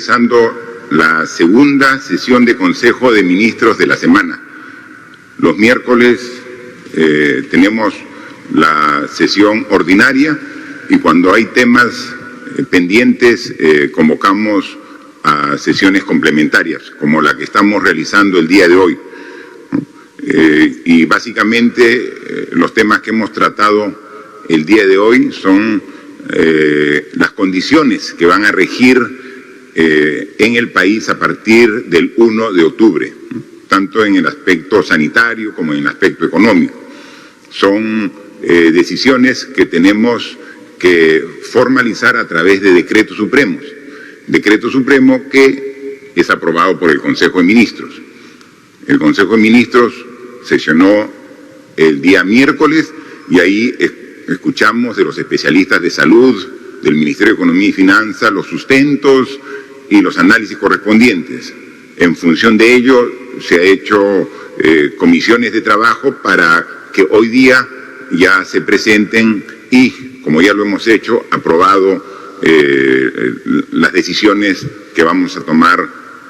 Realizando la segunda sesión de Consejo de Ministros de la semana. Los miércoles tenemos la sesión ordinaria y cuando hay temas pendientes convocamos a sesiones complementarias, como la que estamos realizando el día de hoy. Y básicamente los temas que hemos tratado el día de hoy son las condiciones que van a regir en el país a partir del 1 de octubre, tanto en el aspecto sanitario como en el aspecto económico. Son decisiones que tenemos que formalizar a través de decretos supremos. Decreto supremo que es aprobado por el Consejo de Ministros. El Consejo de Ministros sesionó el día miércoles y ahí escuchamos de los especialistas de salud, del Ministerio de Economía y Finanzas, los sustentos y los análisis correspondientes. En función de ello se ha hecho comisiones de trabajo para que hoy día ya se presenten y, como ya lo hemos hecho, aprobado las decisiones que vamos a tomar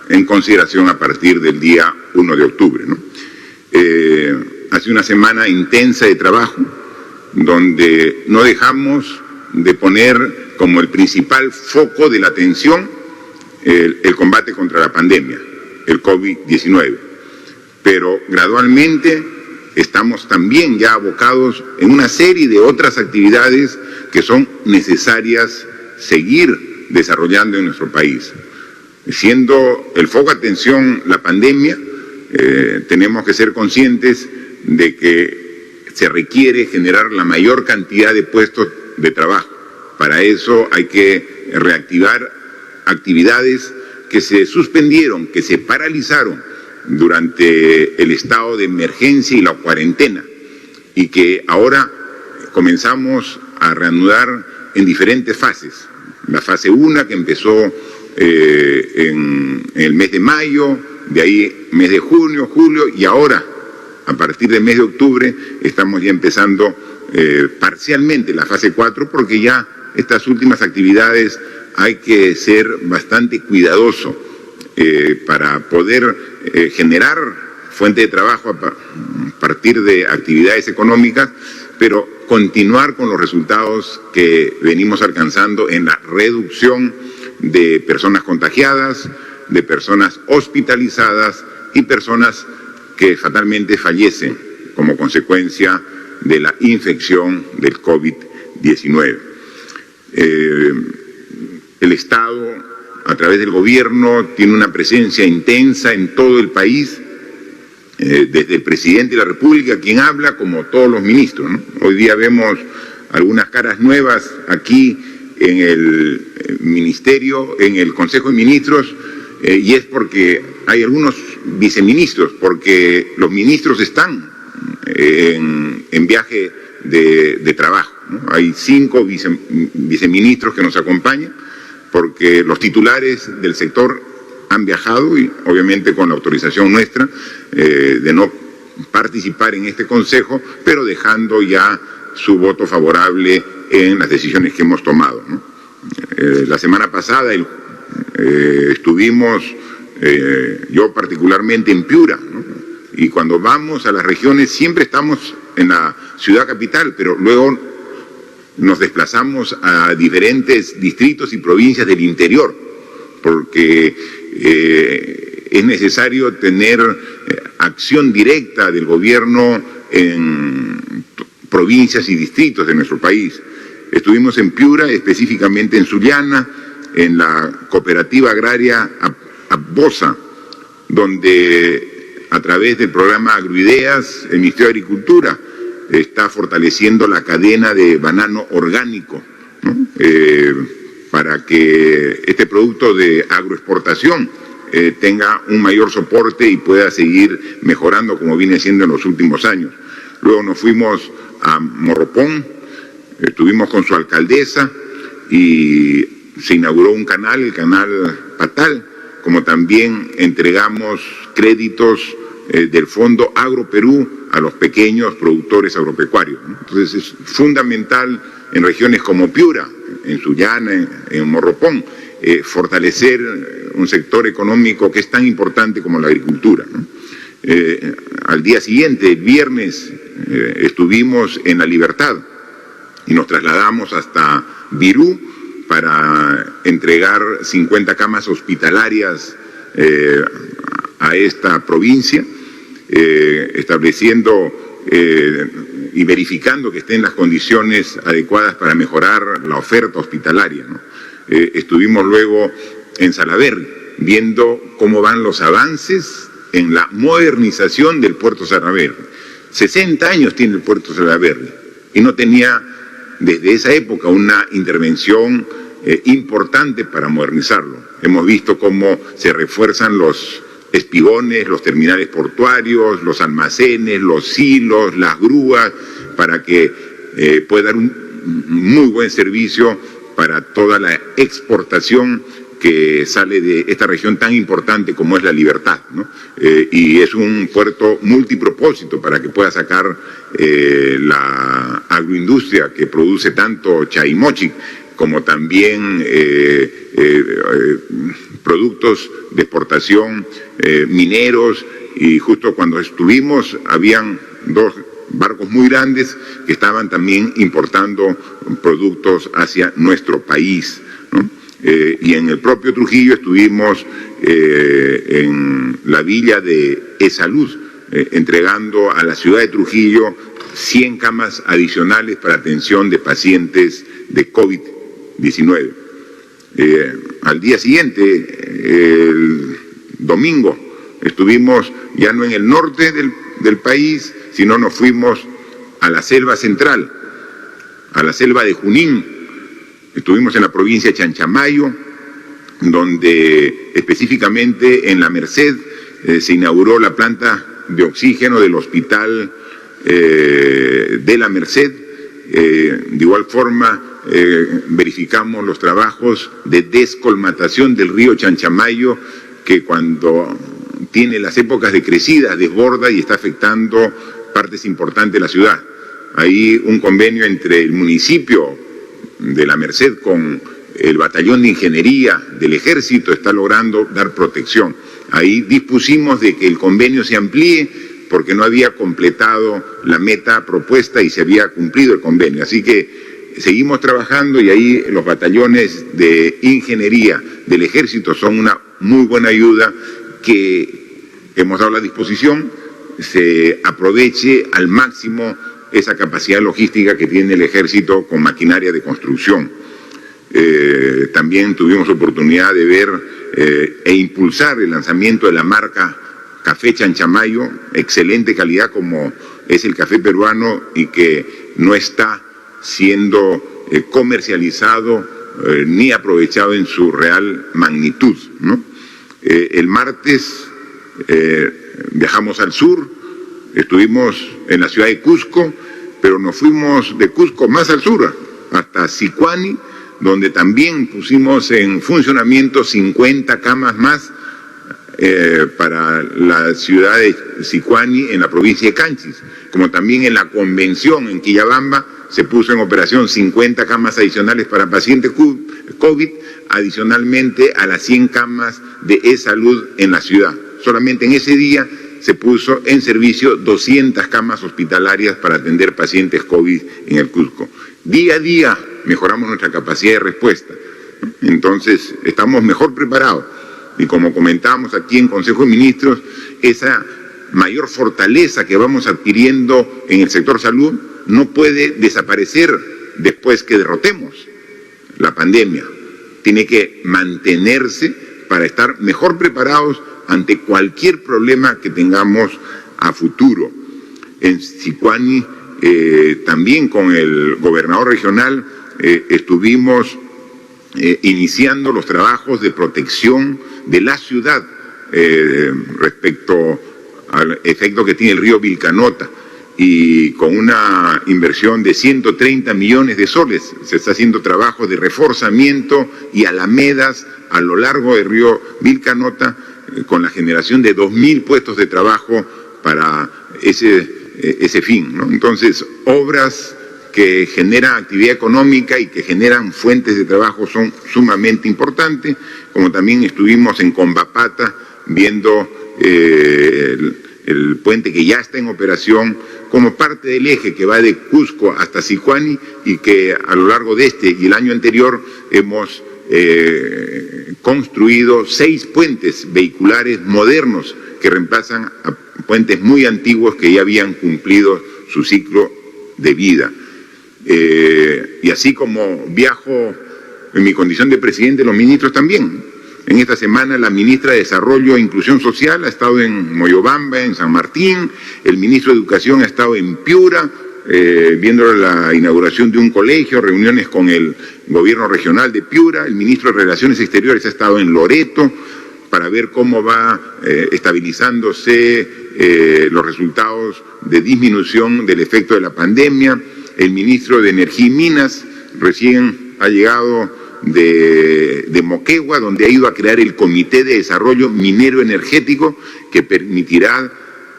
en consideración a partir del día 1 de octubre, ¿no? Ha sido una semana intensa de trabajo, donde no dejamos de poner como el principal foco de la atención el combate contra la pandemia, el COVID-19. Pero gradualmente estamos también ya abocados en una serie de otras actividades que son necesarias seguir desarrollando en nuestro país. Siendo el foco de atención la pandemia, tenemos que ser conscientes de que se requiere generar la mayor cantidad de puestos de trabajo. Para eso hay que reactivar actividades que se suspendieron, que se paralizaron durante el estado de emergencia y la cuarentena y que ahora comenzamos a reanudar en diferentes fases. La fase 1 que empezó en el mes de mayo, de ahí mes de junio, julio y ahora a partir del mes de octubre estamos ya empezando parcialmente la fase 4 porque ya estas últimas actividades hay que ser bastante cuidadoso para poder generar fuente de trabajo a partir de actividades económicas, pero continuar con los resultados que venimos alcanzando en la reducción de personas contagiadas, de personas hospitalizadas y personas que fatalmente fallecen como consecuencia de la infección del COVID-19. El Estado, a través del gobierno, tiene una presencia intensa en todo el país, desde el presidente de la República, quien habla, como todos los ministros, ¿no? Hoy día vemos algunas caras nuevas aquí en el Ministerio, en el Consejo de Ministros, y es porque hay algunos viceministros, porque los ministros están en viaje de trabajo, ¿no? Hay 5 viceministros que nos acompañan, porque los titulares del sector han viajado y obviamente con la autorización nuestra de no participar en este consejo, pero dejando ya su voto favorable en las decisiones que hemos tomado, ¿no? La semana pasada estuvimos, yo particularmente en Piura, ¿no? Y cuando vamos a las regiones siempre estamos en la ciudad capital, pero luego nos desplazamos a diferentes distritos y provincias del interior, porque es necesario tener acción directa del gobierno en provincias y distritos de nuestro país. Estuvimos en Piura, específicamente en Sullana, en la cooperativa agraria Abbosa, donde a través del programa Agroideas, el Ministerio de Agricultura está fortaleciendo la cadena de banano orgánico, ¿no? Para que este producto de agroexportación tenga un mayor soporte y pueda seguir mejorando como viene siendo en los últimos años. Luego nos fuimos a Morropón, estuvimos con su alcaldesa y se inauguró un canal, el canal Patal, como también entregamos créditos del Fondo Agroperú a los pequeños productores agropecuarios, ¿no? Entonces es fundamental en regiones como Piura, en Sullana, en Morropón, fortalecer un sector económico que es tan importante como la agricultura, ¿no? Al día siguiente, el viernes, estuvimos en La Libertad y nos trasladamos hasta Virú para entregar 50 camas hospitalarias a esta provincia, estableciendo y verificando que estén las condiciones adecuadas para mejorar la oferta hospitalaria, ¿no? Estuvimos luego en Salaberry viendo cómo van los avances en la modernización del puerto Salaberry. 60 años tiene el puerto Salaberry y no tenía desde esa época una intervención importante para modernizarlo. Hemos visto cómo se refuerzan los espigones, los terminales portuarios, los almacenes, los silos, las grúas, para que pueda dar un muy buen servicio para toda la exportación que sale de esta región tan importante como es La Libertad, ¿no? Y es un puerto multipropósito para que pueda sacar la agroindustria que produce tanto chaimochic como también productos de exportación, mineros, y justo cuando estuvimos habían dos barcos muy grandes que estaban también importando productos hacia nuestro país, ¿no? Y en el propio Trujillo estuvimos en la villa de E-Salud, entregando a la ciudad de Trujillo 100 camas adicionales para atención de pacientes de COVID-19. Al día siguiente, el domingo, estuvimos ya no en el norte del país, sino nos fuimos a la selva central, a la selva de Junín. Estuvimos en la provincia de Chanchamayo, donde específicamente en La Merced se inauguró la planta de oxígeno del hospital de La Merced. De igual forma, verificamos los trabajos de descolmatación del río Chanchamayo, que cuando tiene las épocas de crecida desborda y está afectando partes importantes de la ciudad. Hay un convenio entre el municipio de La Merced con el batallón de ingeniería del ejército, está logrando dar protección. Ahí dispusimos de que el convenio se amplíe porque no había completado la meta propuesta y se había cumplido el convenio. Así que seguimos trabajando y ahí los batallones de ingeniería del ejército son una muy buena ayuda, que hemos dado la disposición, se aproveche al máximo esa capacidad logística que tiene el ejército con maquinaria de construcción. También tuvimos oportunidad de ver e impulsar el lanzamiento de la marca Café Chanchamayo, excelente calidad como es el café peruano y que no está siendo comercializado ni aprovechado en su real magnitud, ¿no? El martes viajamos al sur, estuvimos en la ciudad de Cusco, pero nos fuimos de Cusco más al sur, hasta Sicuani, donde también pusimos en funcionamiento 50 camas más para la ciudad de Sicuani en la provincia de Canchis, como también en la convención en Quillabamba se puso en operación 50 camas adicionales para pacientes COVID, adicionalmente a las 100 camas de E-Salud en la ciudad. Solamente en ese día se puso en servicio 200 camas hospitalarias para atender pacientes COVID en el Cusco. Día a día mejoramos nuestra capacidad de respuesta. Entonces, estamos mejor preparados. Y como comentábamos aquí en Consejo de Ministros, esa mayor fortaleza que vamos adquiriendo en el sector salud no puede desaparecer después que derrotemos la pandemia. Tiene que mantenerse para estar mejor preparados ante cualquier problema que tengamos a futuro. En Sicuani, también con el gobernador regional, estuvimos iniciando los trabajos de protección de la ciudad respecto al efecto que tiene el río Vilcanota, y con una inversión de 130 millones de soles se está haciendo trabajo de reforzamiento y alamedas a lo largo del río Vilcanota, con la generación de 2.000 puestos de trabajo para ese fin, ¿no? Entonces, obras que generan actividad económica y que generan fuentes de trabajo son sumamente importantes. como también estuvimos en Combapata viendo el puente que ya está en operación como parte del eje que va de Cusco hasta Sicuani, y que a lo largo de este y el año anterior hemos construido 6 puentes vehiculares modernos que reemplazan a puentes muy antiguos que ya habían cumplido su ciclo de vida. Y así como viajo en mi condición de presidente, los ministros también. En esta semana la ministra de Desarrollo e Inclusión Social ha estado en Moyobamba, en San Martín, el ministro de Educación ha estado en Piura, viendo la inauguración de un colegio, reuniones con el gobierno regional de Piura, el ministro de Relaciones Exteriores ha estado en Loreto para ver cómo va estabilizándose los resultados de disminución del efecto de la pandemia, el ministro de Energía y Minas recién ha llegado de Moquegua, donde ha ido a crear el Comité de Desarrollo Minero Energético, que permitirá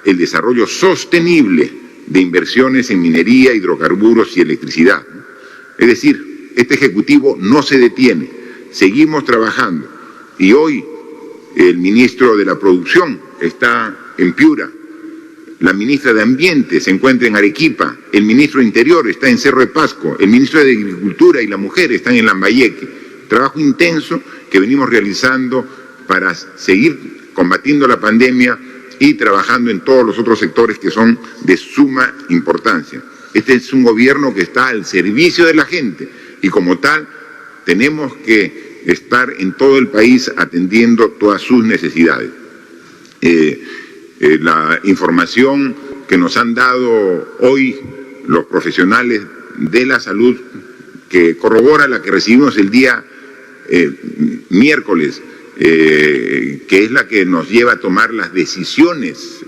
el desarrollo sostenible de inversiones en minería, hidrocarburos y electricidad. Es decir, este Ejecutivo no se detiene, seguimos trabajando, y hoy el ministro de la Producción está en Piura, la ministra de Ambiente se encuentra en Arequipa, el ministro de Interior está en Cerro de Pasco, el ministro de Agricultura y la Mujer están en Lambayeque. Trabajo intenso que venimos realizando para seguir combatiendo la pandemia y trabajando en todos los otros sectores que son de suma importancia. Este es un gobierno que está al servicio de la gente y como tal tenemos que estar en todo el país atendiendo todas sus necesidades. La información que nos han dado hoy los profesionales de la salud, que corrobora la que recibimos el día miércoles, que es la que nos lleva a tomar las decisiones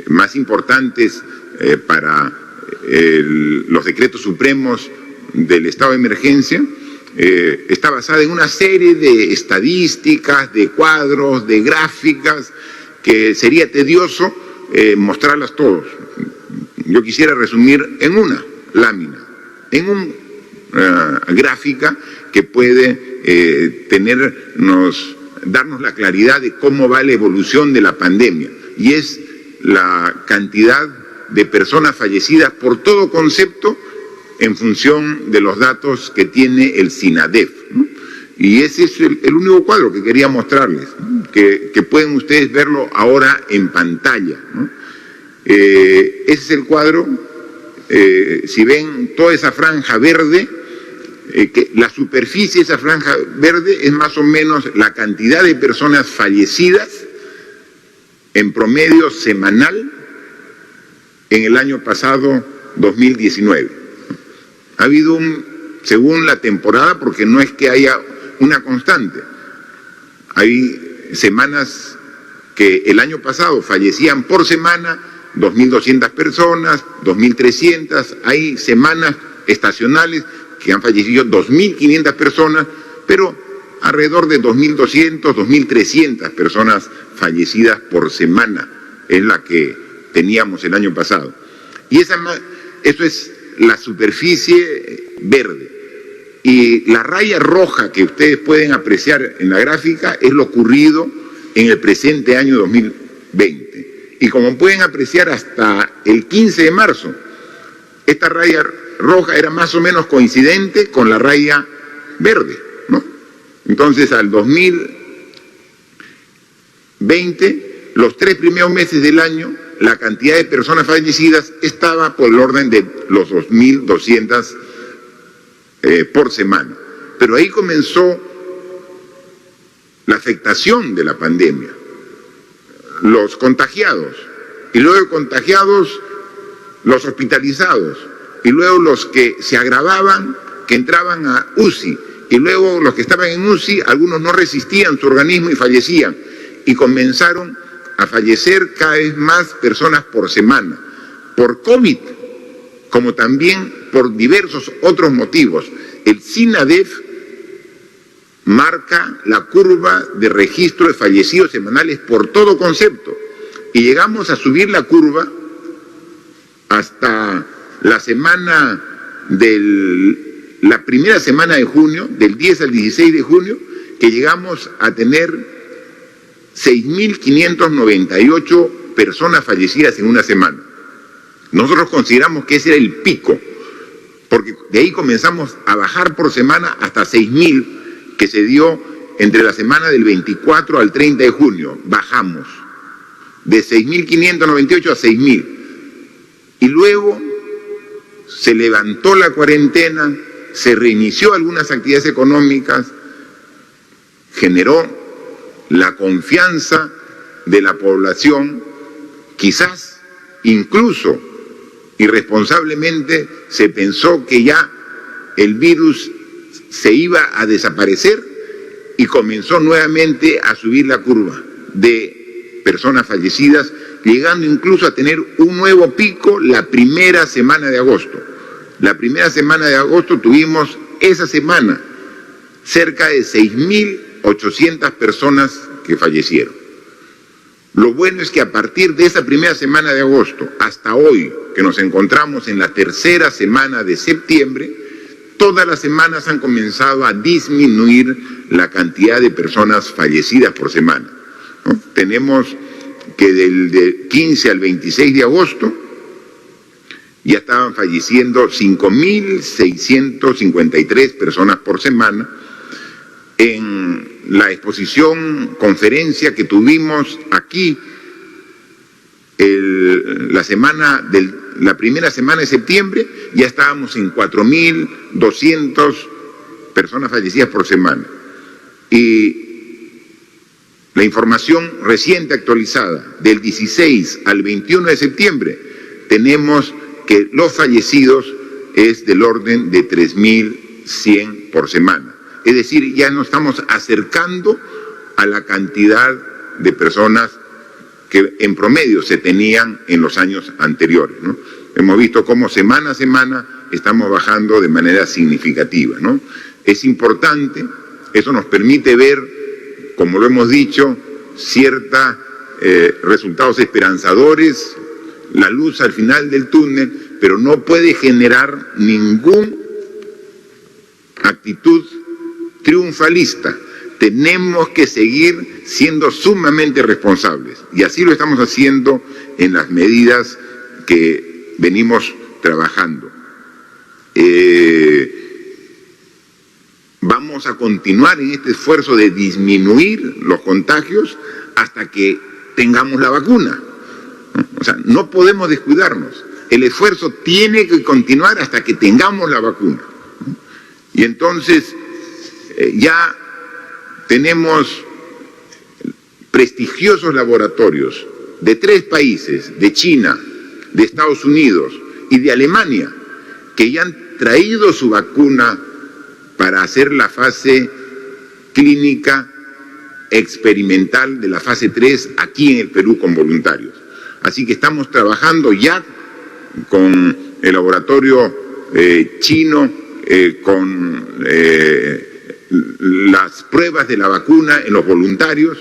más importantes para los decretos supremos del estado de emergencia, está basada en una serie de estadísticas, de cuadros, de gráficas, que sería tedioso mostrarlas todos. Yo quisiera resumir en una lámina, en una gráfica que puede darnos la claridad de cómo va la evolución de la pandemia, y es la cantidad de personas fallecidas por todo concepto en función de los datos que tiene el SINADEF, ¿no? Y ese es el único cuadro que quería mostrarles, ¿no? que pueden ustedes verlo ahora en pantalla, ¿no? Ese es el cuadro. Si ven toda esa franja verde, que la superficie de esa franja verde es más o menos la cantidad de personas fallecidas en promedio semanal en el año pasado 2019. Ha habido según la temporada, porque no es que haya una constante. Hay semanas que el año pasado fallecían por semana 2.200 personas, 2.300, hay semanas estacionales que han fallecido 2.500 personas, pero alrededor de 2.200, 2.300 personas fallecidas por semana es la que teníamos el año pasado. Y eso es la superficie verde. Y la raya roja que ustedes pueden apreciar en la gráfica es lo ocurrido en el presente año 2020. Y como pueden apreciar, hasta el 15 de marzo, esta raya roja era más o menos coincidente con la raya verde, ¿no? Entonces, al 2020, los 3 primeros meses del año, la cantidad de personas fallecidas estaba por el orden de los 2.200 por semana. Pero ahí comenzó la afectación de la pandemia, los contagiados, y luego de contagiados, los hospitalizados, y luego los que se agravaban, que entraban a UCI, y luego los que estaban en UCI, algunos no resistían su organismo y fallecían, y comenzaron a fallecer cada vez más personas por semana, por COVID, como también por diversos otros motivos. El SINADEF marca la curva de registro de fallecidos semanales por todo concepto, y llegamos a subir la curva hasta la semana la primera semana de junio, del 10 al 16 de junio, que llegamos a tener 6.598 personas fallecidas en una semana. Nosotros consideramos que ese era el pico, porque de ahí comenzamos a bajar por semana hasta 6.000, que se dio entre la semana del 24 al 30 de junio. Bajamos de 6.598 a 6.000. Y luego se levantó la cuarentena, se reinició algunas actividades económicas, generó la confianza de la población, quizás incluso irresponsablemente se pensó que ya el virus se iba a desaparecer y comenzó nuevamente a subir la curva de personas fallecidas, llegando incluso a tener un nuevo pico la primera semana de agosto. La primera semana de agosto tuvimos esa semana cerca de 6.800 personas que fallecieron. Lo bueno es que a partir de esa primera semana de agosto hasta hoy, que nos encontramos en la tercera semana de septiembre, todas las semanas han comenzado a disminuir la cantidad de personas fallecidas por semana, ¿no? Tenemos que del 15 al 26 de agosto ya estaban falleciendo 5.653 personas por semana. En la exposición, conferencia que tuvimos aquí la primera semana de septiembre, ya estábamos en 4.200 personas fallecidas por semana. Y la información reciente actualizada, del 16 al 21 de septiembre, tenemos que los fallecidos es del orden de 3.100 por semana. Es decir, ya nos estamos acercando a la cantidad de personas que en promedio se tenían en los años anteriores, ¿no? Hemos visto cómo semana a semana estamos bajando de manera significativa, ¿no? Es importante, eso nos permite ver, como lo hemos dicho, ciertos resultados esperanzadores, la luz al final del túnel, pero no puede generar ninguna actitud triunfalista. Tenemos que seguir siendo sumamente responsables y así lo estamos haciendo en las medidas que venimos trabajando. Vamos a continuar en este esfuerzo de disminuir los contagios hasta que tengamos la vacuna. O sea, no podemos descuidarnos. El esfuerzo tiene que continuar hasta que tengamos la vacuna. Y entonces ya tenemos prestigiosos laboratorios de 3 países, de China, de Estados Unidos y de Alemania, que ya han traído su vacuna para hacer la fase clínica experimental de la fase 3 aquí en el Perú con voluntarios. Así que estamos trabajando ya con el laboratorio chino, con las pruebas de la vacuna en los voluntarios,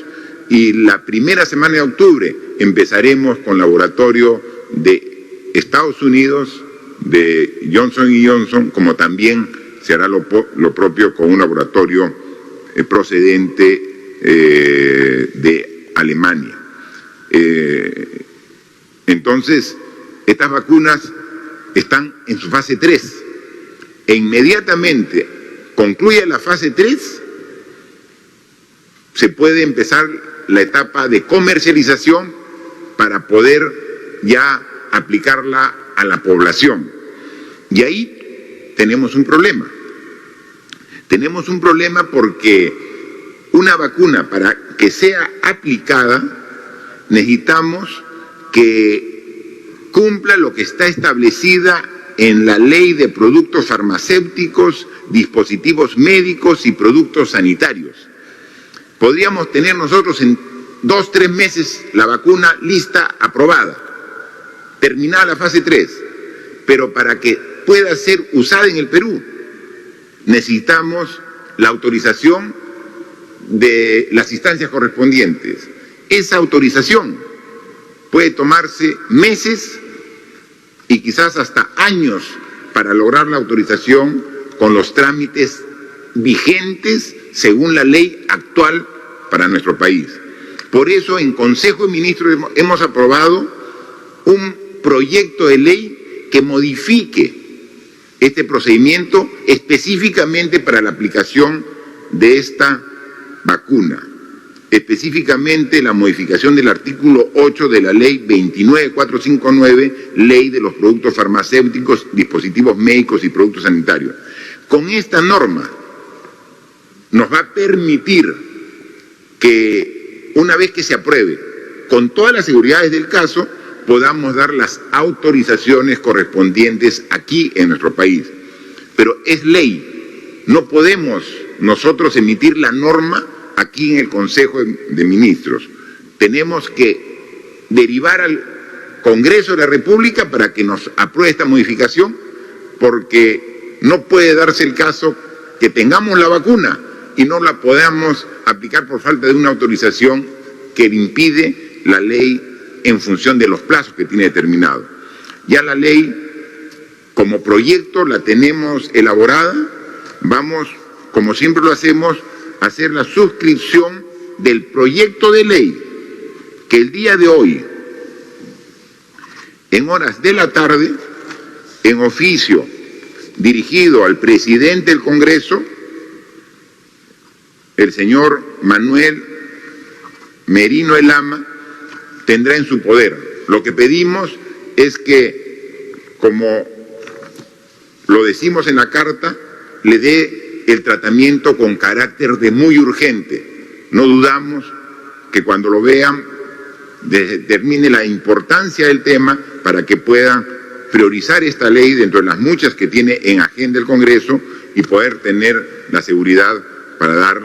y la primera semana de octubre empezaremos con laboratorio de Estados Unidos, de Johnson & Johnson, como también se hará lo propio con un laboratorio procedente de Alemania. Entonces, estas vacunas están en su fase 3 e inmediatamente concluye la fase 3, se puede empezar la etapa de comercialización para poder ya aplicarla a la población. Y ahí tenemos un problema. Tenemos un problema porque una vacuna, para que sea aplicada, necesitamos que cumpla lo que está establecida en la Ley de Productos Farmacéuticos, Dispositivos Médicos y Productos Sanitarios. Podríamos tener nosotros en 2 o 3 meses la vacuna lista, aprobada, terminada la fase 3, pero para que pueda ser usada en el Perú necesitamos la autorización de las instancias correspondientes. Esa autorización puede tomarse meses y quizás hasta años para lograr la autorización con los trámites vigentes según la ley actual para nuestro país. Por eso en Consejo de Ministros hemos aprobado un proyecto de ley que modifique este procedimiento específicamente para la aplicación de esta vacuna, específicamente la modificación del artículo 8 de la ley 29459, ley de los productos farmacéuticos, dispositivos médicos y productos sanitarios. Con esta norma nos va a permitir que una vez que se apruebe, con todas las seguridades del caso, podamos dar las autorizaciones correspondientes aquí en nuestro país. Pero es ley, no podemos nosotros emitir la norma aquí en el Consejo de Ministros. Tenemos que derivar al Congreso de la República para que nos apruebe esta modificación, porque no puede darse el caso que tengamos la vacuna y no la podamos aplicar por falta de una autorización que impide la ley en función de los plazos que tiene determinado. Ya la ley como proyecto la tenemos elaborada, vamos, como siempre lo hacemos, a hacer la suscripción del proyecto de ley que el día de hoy, en horas de la tarde, en oficio dirigido al presidente del Congreso, el señor Manuel Merino Elama, tendrá en su poder. Lo que pedimos es que, como lo decimos en la carta, le dé el tratamiento con carácter de muy urgente. No dudamos que cuando lo vean determine la importancia del tema para que puedan priorizar esta ley dentro de las muchas que tiene en agenda el Congreso y poder tener la seguridad para dar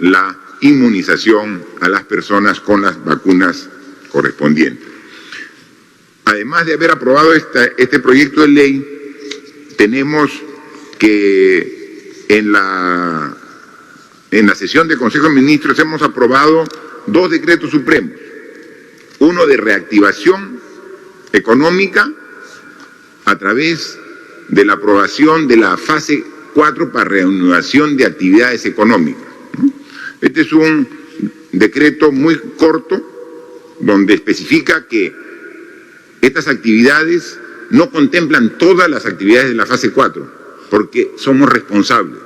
la inmunización a las personas con las vacunas correspondientes. Además de haber aprobado este proyecto de ley, tenemos que en la sesión del Consejo de Ministros hemos aprobado 2 decretos supremos, uno de reactivación económica a través de la aprobación de la fase 4 para reanudación de actividades económicas. Este es un decreto muy corto donde especifica que estas actividades no contemplan todas las actividades de la fase 4, porque somos responsables.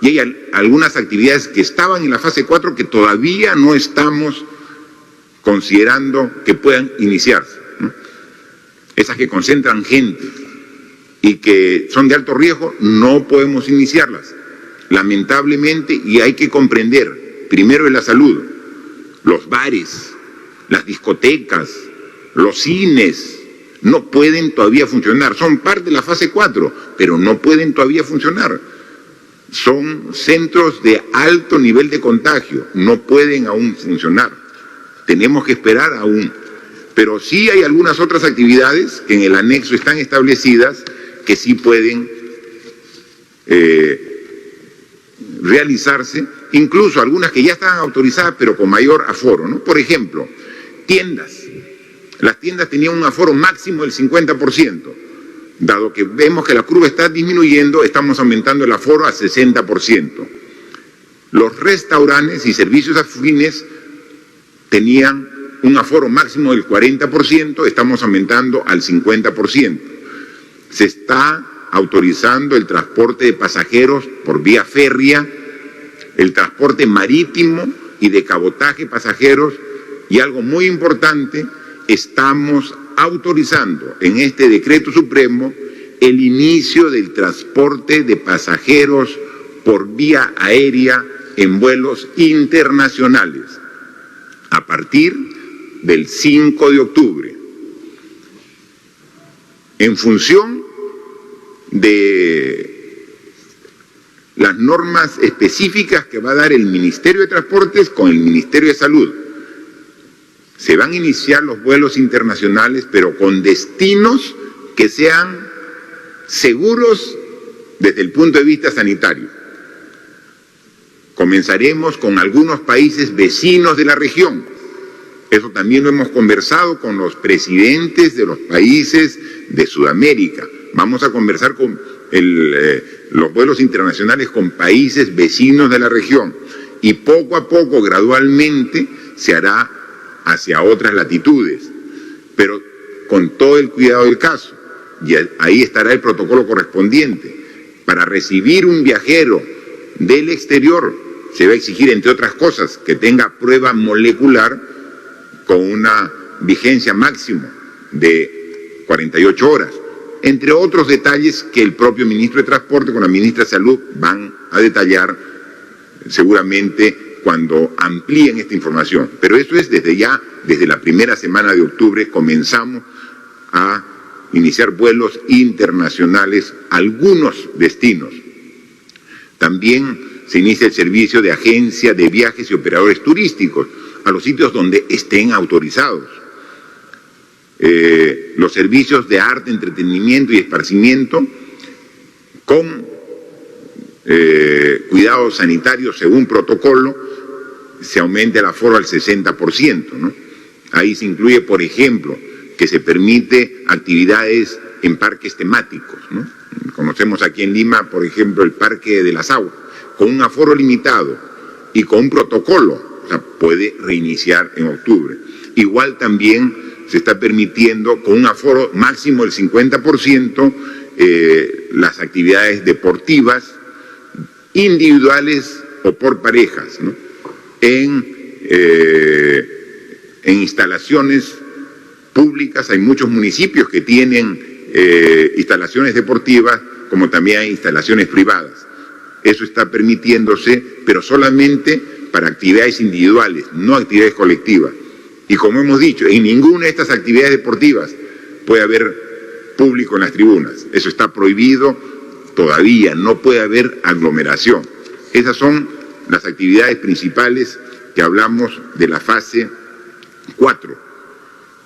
Y hay algunas actividades que estaban en la fase 4 que todavía no estamos considerando que puedan iniciarse, ¿no? Esas que concentran gente y que son de alto riesgo, no podemos iniciarlas, lamentablemente, y hay que comprender, primero es la salud, los bares, las discotecas, los cines, no pueden todavía funcionar, son parte de la fase 4, pero no pueden todavía funcionar. Son centros de alto nivel de contagio, no pueden aún funcionar. Tenemos que esperar aún. Pero sí hay algunas otras actividades que en el anexo están establecidas que sí pueden realizarse, incluso algunas que ya están autorizadas pero con mayor aforo, ¿no? Por ejemplo, tiendas. Las tiendas tenían un aforo máximo del 50%. Dado que vemos que la curva está disminuyendo, estamos aumentando el aforo a 60%. Los restaurantes y servicios afines tenían un aforo máximo del 40%, estamos aumentando al 50%. Se está autorizando el transporte de pasajeros por vía férrea, el transporte marítimo y de cabotaje pasajeros, y algo muy importante, estamos autorizando en este decreto supremo el inicio del transporte de pasajeros por vía aérea en vuelos internacionales a partir del 5 de octubre. En función de las normas específicas que va a dar el Ministerio de Transportes con el Ministerio de Salud, se van a iniciar los vuelos internacionales, pero con destinos que sean seguros desde el punto de vista sanitario. Comenzaremos con algunos países vecinos de la región. Eso también lo hemos conversado con los presidentes de los países de Sudamérica. Vamos a conversar con los vuelos internacionales con países vecinos de la región, y poco a poco, gradualmente, se hará hacia otras latitudes, pero con todo el cuidado del caso. Y ahí estará el protocolo correspondiente. Para recibir un viajero del exterior se va a exigir, entre otras cosas, que tenga prueba molecular con una vigencia máxima de 48 horas, entre otros detalles que el propio ministro de Transporte con la ministra de Salud van a detallar seguramente cuando amplíen esta información. Pero eso es desde la primera semana de octubre comenzamos a iniciar vuelos internacionales a algunos destinos. También se inicia el servicio de agencia de viajes y operadores turísticos a los sitios donde estén autorizados. Los servicios de arte, entretenimiento y esparcimiento con cuidados sanitarios según protocolo, se aumenta el aforo al 60%, ¿no? Ahí se incluye, por ejemplo, que se permite actividades en parques temáticos, ¿no? Conocemos aquí en Lima, por ejemplo, el Parque de las Aguas, con un aforo limitado y con un protocolo, o sea, puede reiniciar en octubre. Igual también se está permitiendo con un aforo máximo del 50% las actividades deportivas, individuales o por parejas, ¿no? En instalaciones públicas. Hay muchos municipios que tienen instalaciones deportivas, como también hay instalaciones privadas. Eso está permitiéndose, pero solamente para actividades individuales, no actividades colectivas. Y como hemos dicho, en ninguna de estas actividades deportivas puede haber público en las tribunas. Eso está prohibido todavía, no puede haber aglomeración. Esas son las actividades principales que hablamos de la fase 4.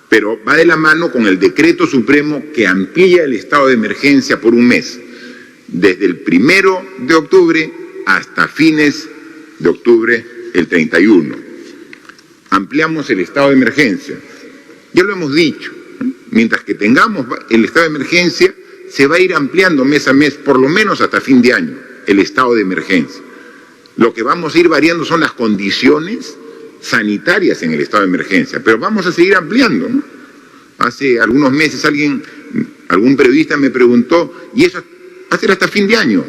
Pero va de la mano con el decreto supremo que amplía el estado de emergencia por un mes, desde el 1 de octubre hasta fines de octubre, el 31. Ampliamos el estado de emergencia. Ya lo hemos dicho, mientras que tengamos el estado de emergencia, se va a ir ampliando mes a mes, por lo menos hasta fin de año, el estado de emergencia. Lo que vamos a ir variando son las condiciones sanitarias en el estado de emergencia, pero vamos a seguir ampliando, ¿no? Hace algunos meses algún periodista me preguntó, ¿y eso va a ser hasta fin de año?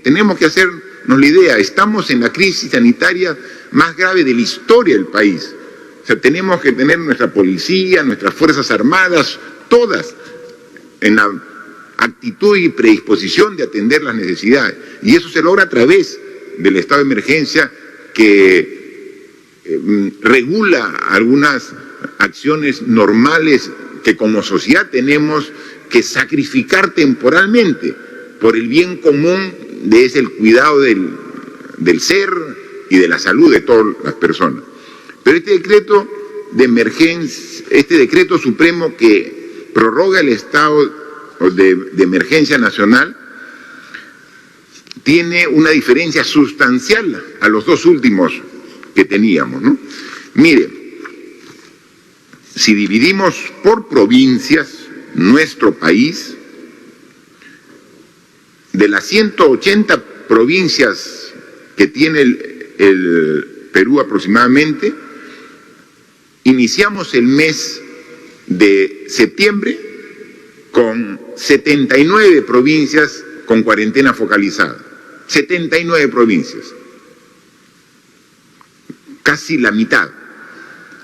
Tenemos que hacernos la idea, estamos en la crisis sanitaria más grave de la historia del país. O sea, tenemos que tener nuestra policía, nuestras fuerzas armadas, todas en la actitud y predisposición de atender las necesidades. Y eso se logra a través del estado de emergencia que regula algunas acciones normales que como sociedad tenemos que sacrificar temporalmente por el bien común es el cuidado del ser y de la salud de todas las personas. Pero este decreto de emergencia, este decreto supremo que prorroga el estado de emergencia nacional, tiene una diferencia sustancial a los dos últimos que teníamos, ¿no? Mire, si dividimos por provincias nuestro país, de las 180 provincias que tiene el Perú aproximadamente, iniciamos el mes de septiembre con 79 provincias con cuarentena focalizada. 79 provincias. Casi la mitad.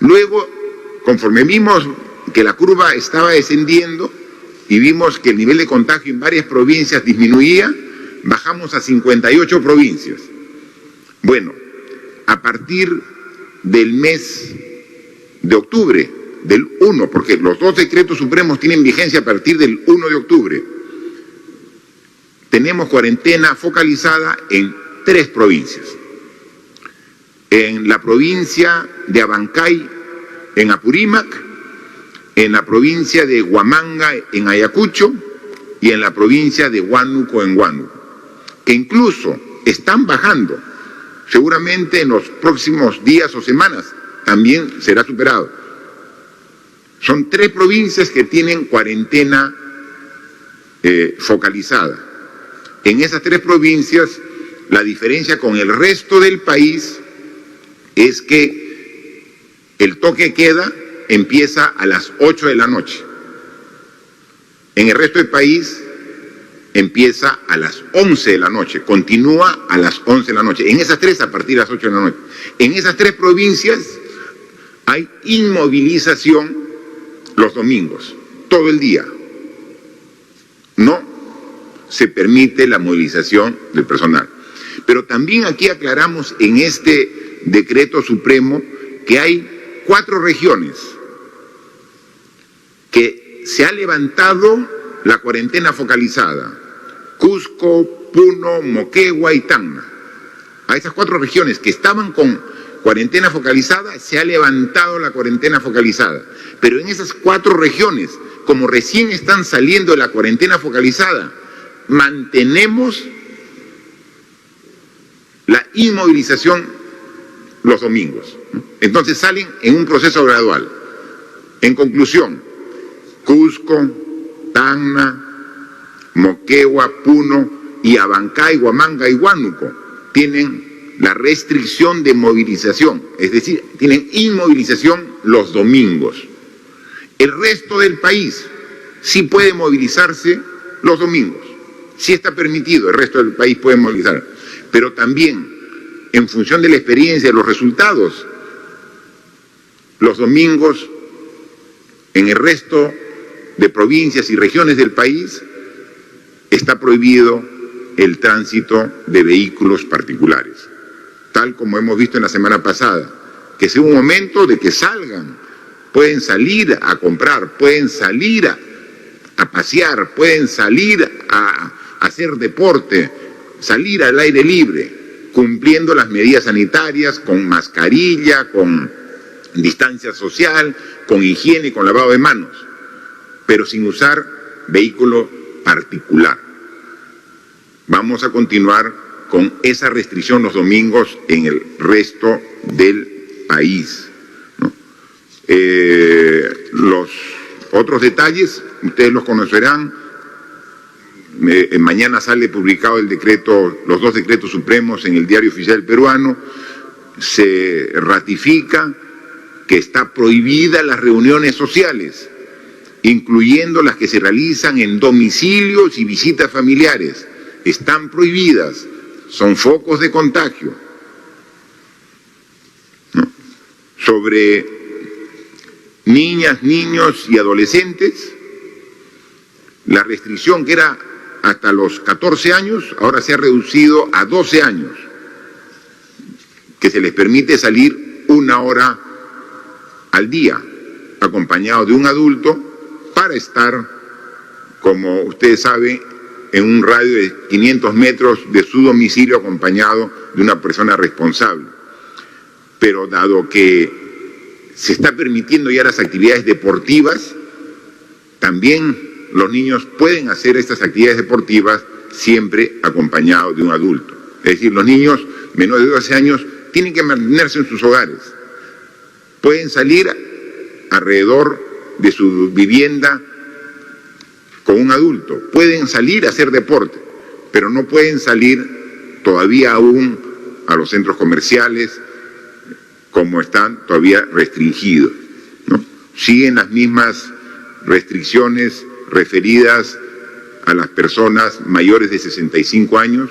Luego, conforme vimos que la curva estaba descendiendo y vimos que el nivel de contagio en varias provincias disminuía, bajamos a 58 provincias. Bueno, a partir del mes de octubre, del 1, porque los dos decretos supremos tienen vigencia a partir del 1 de octubre, tenemos cuarentena focalizada en 3 provincias. En la provincia de Abancay, en Apurímac, en la provincia de Huamanga, en Ayacucho, y en la provincia de Huánuco, en Huánuco, que incluso están bajando. Seguramente en los próximos días o semanas también será superado. Son 3 provincias que tienen cuarentena focalizada. En esas 3 provincias, la diferencia con el resto del país es que el toque de queda empieza a las 8 de la noche. En el resto del país empieza a las 11 de la noche, continúa a las 11 de la noche. En esas 3 a partir de las 8 de la noche. En esas 3 provincias hay inmovilización los domingos, todo el día. No se permite la movilización del personal. Pero también aquí aclaramos en este decreto supremo que hay 4 regiones que se ha levantado la cuarentena focalizada: Cusco, Puno, Moquegua y Tacna. A esas 4 regiones que estaban con cuarentena focalizada se ha levantado la cuarentena focalizada. Pero en esas 4 regiones, como recién están saliendo de la cuarentena focalizada, mantenemos la inmovilización los domingos. Entonces salen en un proceso gradual. En conclusión, Cusco, Tacna, Moquegua, Puno y Abancay, Huamanga y Huánuco tienen la restricción de movilización, es decir, tienen inmovilización los domingos. El resto del país sí puede movilizarse los domingos, sí está permitido, el resto del país puede movilizar, pero también en función de la experiencia, de los resultados, los domingos en el resto de provincias y regiones del país está prohibido el tránsito de vehículos particulares, tal como hemos visto en la semana pasada, que sea un momento de que salgan, pueden salir a comprar, pueden salir a pasear, pueden salir a hacer deporte, salir al aire libre, cumpliendo las medidas sanitarias, con mascarilla, con distancia social, con higiene, con lavado de manos, pero sin usar vehículo particular. Vamos a continuar con esa restricción los domingos en el resto del país, ¿no? Los otros detalles, ustedes los conocerán. Mañana sale publicado el decreto, los 2 decretos supremos en el Diario Oficial Peruano. Se ratifica que está prohibida las reuniones sociales, incluyendo las que se realizan en domicilios y visitas familiares. Están prohibidas, son focos de contagio. ¿No? Sobre niñas, niños y adolescentes, la restricción que era hasta los 14 años, ahora se ha reducido a 12 años, que se les permite salir 1 hora al día, acompañado de un adulto, para estar, como ustedes saben, en un radio de 500 metros de su domicilio, acompañado de una persona responsable. Pero dado que se está permitiendo ya las actividades deportivas, también los niños pueden hacer estas actividades deportivas siempre acompañados de un adulto. Es decir, los niños menores de 12 años tienen que mantenerse en sus hogares. Pueden salir alrededor de su vivienda con un adulto, pueden salir a hacer deporte, pero no pueden salir todavía aún a los centros comerciales, como están todavía restringidos, ¿no? Siguen las mismas restricciones referidas a las personas mayores de 65 años.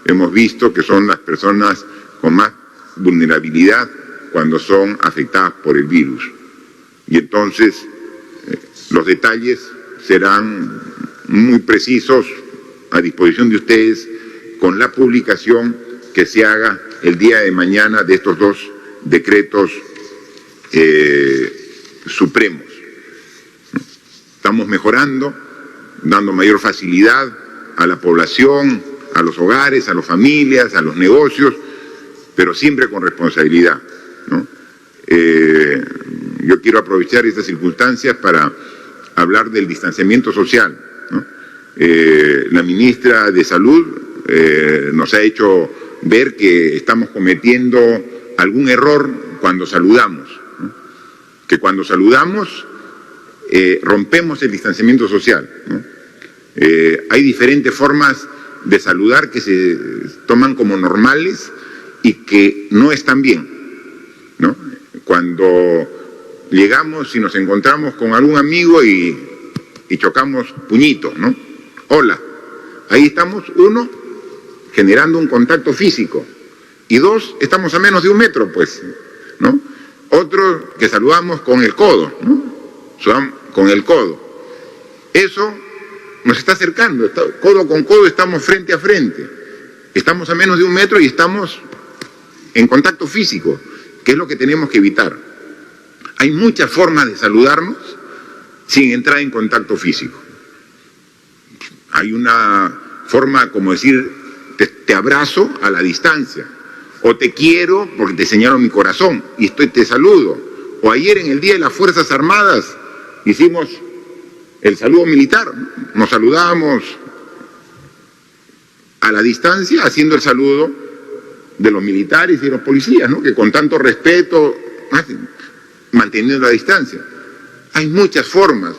Hemos visto que son las personas con más vulnerabilidad cuando son afectadas por el virus. Y entonces los detalles serán muy precisos a disposición de ustedes con la publicación que se haga el día de mañana de estos 2 decretos supremos. Estamos mejorando, dando mayor facilidad a la población, a los hogares, a las familias, a los negocios, pero siempre con responsabilidad, ¿no? Yo quiero aprovechar estas circunstancias para hablar del distanciamiento social, ¿no? La ministra de Salud nos ha hecho ver que estamos cometiendo algún error cuando saludamos, ¿no? Que cuando saludamos rompemos el distanciamiento social, ¿no? Hay diferentes formas de saludar que se toman como normales y que no están bien, ¿no? Cuando llegamos y nos encontramos con algún amigo y chocamos puñitos, ¿no? Hola, ahí estamos, uno, generando un contacto físico, y dos, estamos a menos de 1 metro, pues, ¿no? Otro que saludamos con el codo, ¿no? Con el codo. Eso nos está acercando, codo con codo estamos frente a frente. Estamos a menos de 1 metro y estamos en contacto físico, que es lo que tenemos que evitar. Hay muchas formas de saludarnos sin entrar en contacto físico. Hay una forma como decir, te abrazo a la distancia, o te quiero porque te señalo mi corazón y te saludo. O ayer en el Día de las Fuerzas Armadas hicimos el saludo militar, nos saludamos a la distancia haciendo el saludo de los militares y de los policías, ¿no? Que con tanto respeto hacen, manteniendo la distancia. Hay muchas formas.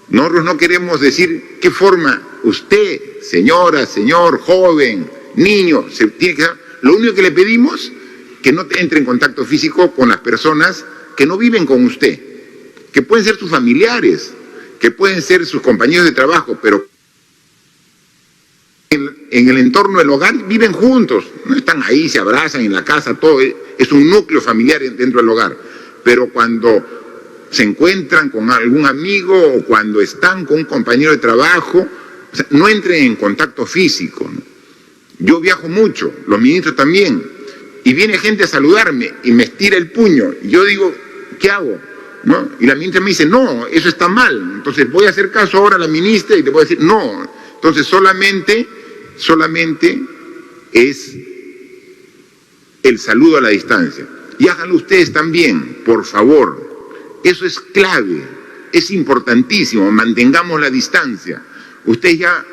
Nosotros no queremos decir qué forma usted, señora, señor, joven, niño, se tiene que dar. Lo único que le pedimos que no entre en contacto físico con las personas que no viven con usted, que pueden ser sus familiares, que pueden ser sus compañeros de trabajo, pero en el entorno del hogar viven juntos, no están ahí, se abrazan en la casa, todo es un núcleo familiar dentro del hogar. Pero cuando se encuentran con algún amigo o cuando están con un compañero de trabajo, o sea, no entren en contacto físico, ¿no? Yo viajo mucho, los ministros también, y viene gente a saludarme y me estira el puño, y yo digo, ¿qué hago? ¿No? Y la ministra me dice, no, eso está mal. Entonces voy a hacer caso ahora a la ministra y te voy a decir, no. Entonces solamente es el saludo a la distancia. Y háganlo ustedes también, por favor. Eso es clave, es importantísimo, mantengamos la distancia. Ustedes ya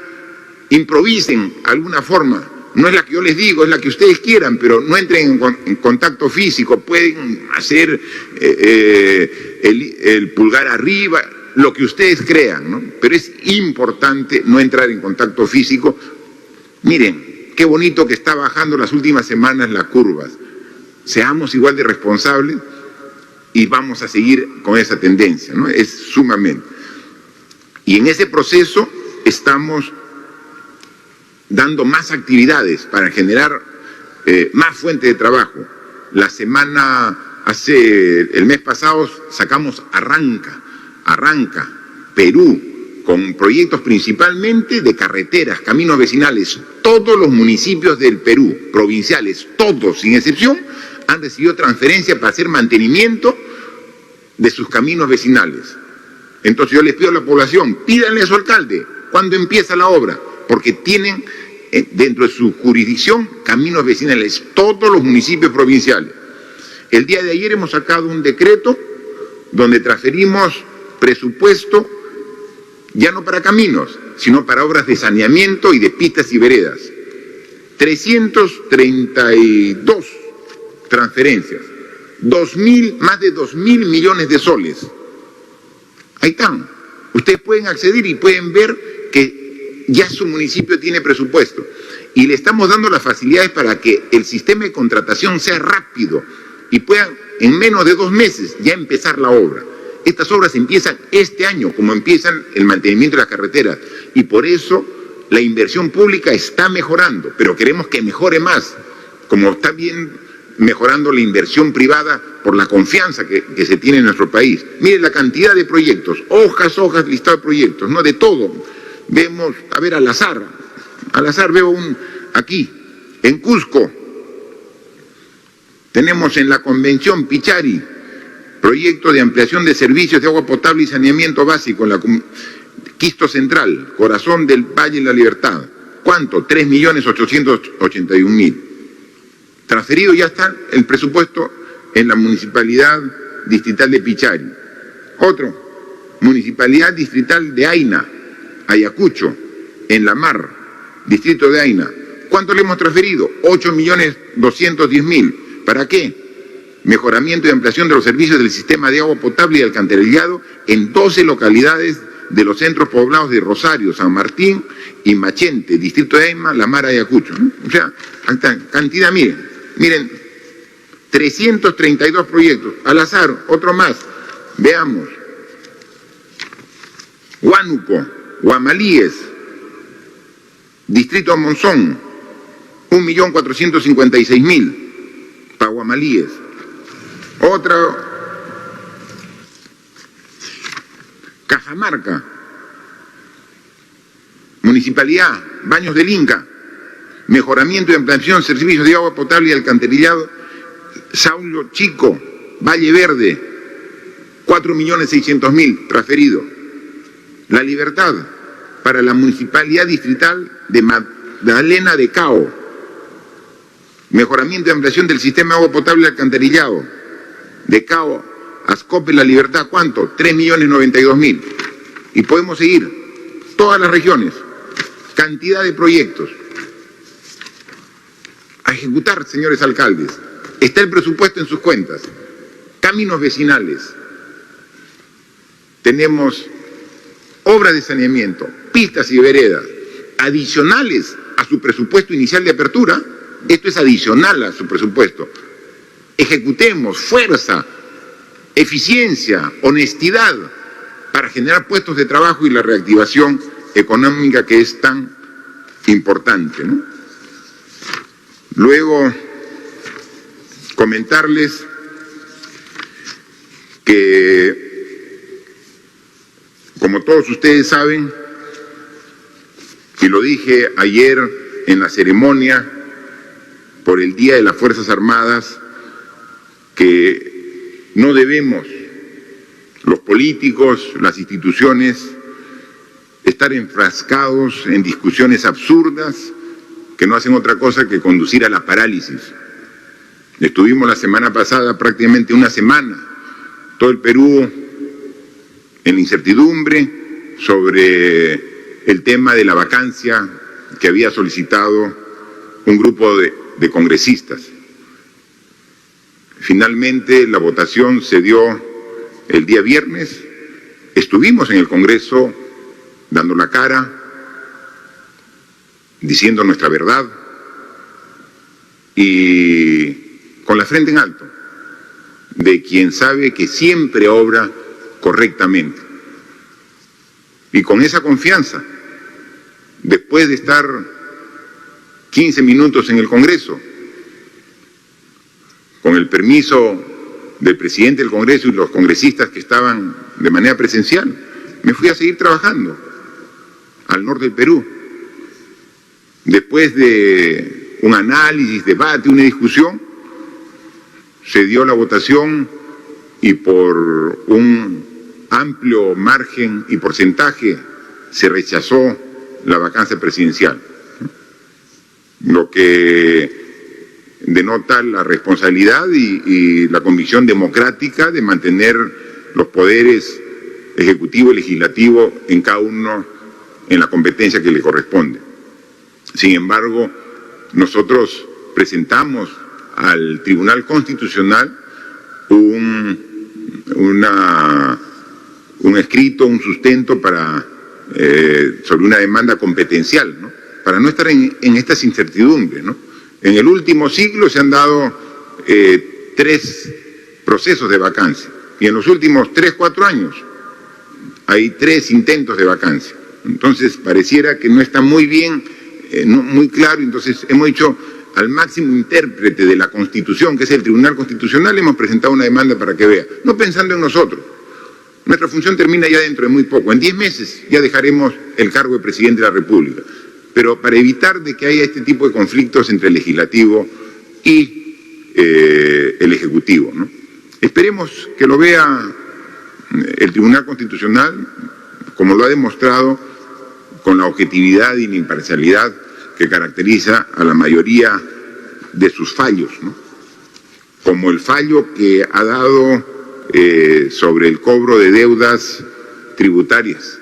improvisen alguna forma, no es la que yo les digo, es la que ustedes quieran, pero no entren en contacto físico, pueden hacer el pulgar arriba, lo que ustedes crean, ¿no? Pero es importante no entrar en contacto físico. Miren, qué bonito que está bajando las últimas semanas las curvas. Seamos igual de responsables y vamos a seguir con esa tendencia, ¿no? Es sumamente. Y en ese proceso estamos dando más actividades para generar más fuentes de trabajo. El mes pasado sacamos Arranca, Perú, con proyectos principalmente de carreteras, caminos vecinales. Todos los municipios del Perú, provinciales, todos sin excepción, han recibido transferencia para hacer mantenimiento de sus caminos vecinales. Entonces yo les pido a la población, pídanle a su alcalde cuándo empieza la obra, porque tienen dentro de su jurisdicción caminos vecinales, todos los municipios provinciales. El día de ayer hemos sacado un decreto donde transferimos presupuesto ya no para caminos, sino para obras de saneamiento y de pistas y veredas. 332 transferencias, más de 2.000 millones de soles. Ahí están. Ustedes pueden acceder y pueden ver que ya su municipio tiene presupuesto. Y le estamos dando las facilidades para que el sistema de contratación sea rápido y puedan en menos de 2 meses ya empezar la obra. Estas obras empiezan este año, como empiezan el mantenimiento de las carreteras. Y por eso la inversión pública está mejorando, pero queremos que mejore más, como está bien mejorando la inversión privada por la confianza que se tiene en nuestro país. Miren la cantidad de proyectos, hojas, listado de proyectos, no de todo. Vemos, a ver, al azar veo aquí, en Cusco, tenemos en la convención Pichari, proyecto de ampliación de servicios de agua potable y saneamiento básico en la Quisto Central, corazón del Valle de la Libertad. ¿Cuánto? 3.881.000. Transferido ya está el presupuesto en la Municipalidad Distrital de Pichari. Otro, Municipalidad Distrital de Aina, Ayacucho, en La Mar, Distrito de Aina. ¿Cuánto le hemos transferido? 8.210.000. ¿Para qué? Mejoramiento y ampliación de los servicios del sistema de agua potable y alcantarillado en 12 localidades de los centros poblados de Rosario, San Martín y Machente, distrito de Aima, La Mara y Ayacucho, ¿no? O sea, cantidad, miren, 332 proyectos, al azar, otro más, veamos, Huánuco, Guamalíes, distrito de Monzón, 1.456.000 para Guamalíes. Otra, Cajamarca, Municipalidad, Baños del Inca, mejoramiento y ampliación, servicios de agua potable y alcantarillado, Saulo Chico, Valle Verde, 4.600.000 transferido. La Libertad, para la Municipalidad Distrital de Magdalena de Cao, mejoramiento y ampliación del sistema de agua potable y alcantarillado, de Cao, Ascope, La Libertad, ¿cuánto? 3.092.000. Y podemos seguir, todas las regiones, cantidad de proyectos. A ejecutar, señores alcaldes, está el presupuesto en sus cuentas. Caminos vecinales, tenemos obras de saneamiento, pistas y veredas, adicionales a su presupuesto inicial de apertura. Esto es adicional a su presupuesto. Ejecutemos, fuerza, eficiencia, honestidad, para generar puestos de trabajo y la reactivación económica que es tan importante, ¿no? Luego, comentarles que, como todos ustedes saben, y lo dije ayer en la ceremonia por el Día de las Fuerzas Armadas, que no debemos, los políticos, las instituciones, estar enfrascados en discusiones absurdas que no hacen otra cosa que conducir a la parálisis. Estuvimos la semana pasada prácticamente una semana, todo el Perú en la incertidumbre sobre el tema de la vacancia que había solicitado un grupo de congresistas. Finalmente la votación se dio el día viernes, estuvimos en el Congreso dando la cara, diciendo nuestra verdad y con la frente en alto, de quien sabe que siempre obra correctamente. Y con esa confianza, después de estar 15 minutos en el Congreso, con el permiso del presidente del Congreso y los congresistas que estaban de manera presencial, me fui a seguir trabajando al norte del Perú. Después de un análisis, debate, una discusión, se dio la votación y por un amplio margen y porcentaje se rechazó la vacancia presidencial, lo que denota la responsabilidad y la convicción democrática de mantener los poderes ejecutivo y legislativo en cada uno en la competencia que le corresponde. Sin embargo, nosotros presentamos al Tribunal Constitucional un escrito, un sustento para sobre una demanda competencial, ¿no? Para no estar en estas incertidumbres, ¿no? En el último siglo se han dado 3 procesos de vacancia y en los últimos 3, 4 años hay 3 intentos de vacancia. Entonces pareciera que no está muy bien, no muy claro. Entonces hemos dicho al máximo intérprete de la Constitución, que es el Tribunal Constitucional, hemos presentado una demanda para que vea, no pensando en nosotros. Nuestra función termina ya dentro de muy poco, en 10 meses ya dejaremos el cargo de Presidente de la República, pero para evitar de que haya este tipo de conflictos entre el Legislativo y el Ejecutivo, ¿no? Esperemos que lo vea el Tribunal Constitucional, como lo ha demostrado con la objetividad y la imparcialidad que caracteriza a la mayoría de sus fallos, ¿no? Como el fallo que ha dado sobre el cobro de deudas tributarias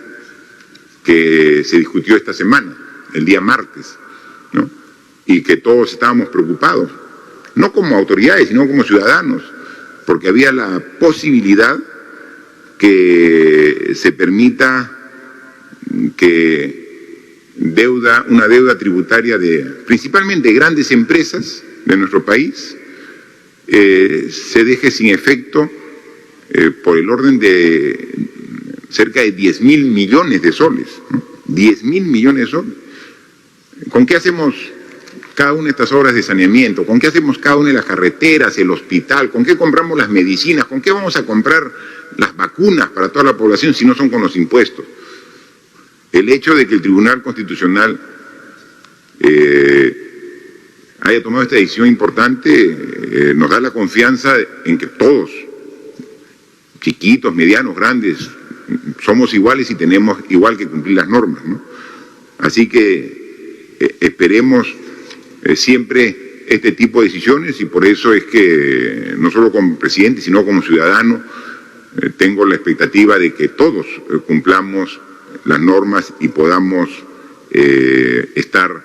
que se discutió esta semana, el día martes, ¿no? Y que todos estábamos preocupados, no como autoridades, sino como ciudadanos, porque había la posibilidad que se permita que una deuda tributaria principalmente de grandes empresas de nuestro país se deje sin efecto por el orden de cerca de 10.000 millones de soles, ¿no? 10.000 millones de soles. ¿Con qué hacemos cada una de estas obras de saneamiento? ¿Con qué hacemos cada una de las carreteras, el hospital? ¿Con qué compramos las medicinas? ¿Con qué vamos a comprar las vacunas para toda la población si no son con los impuestos? El hecho de que el Tribunal Constitucional haya tomado esta decisión importante nos da la confianza en que todos, chiquitos, medianos, grandes, somos iguales y tenemos igual que cumplir las normas, ¿no? Así que esperemos siempre este tipo de decisiones, y por eso es que no solo como presidente sino como ciudadano tengo la expectativa de que todos cumplamos las normas y podamos estar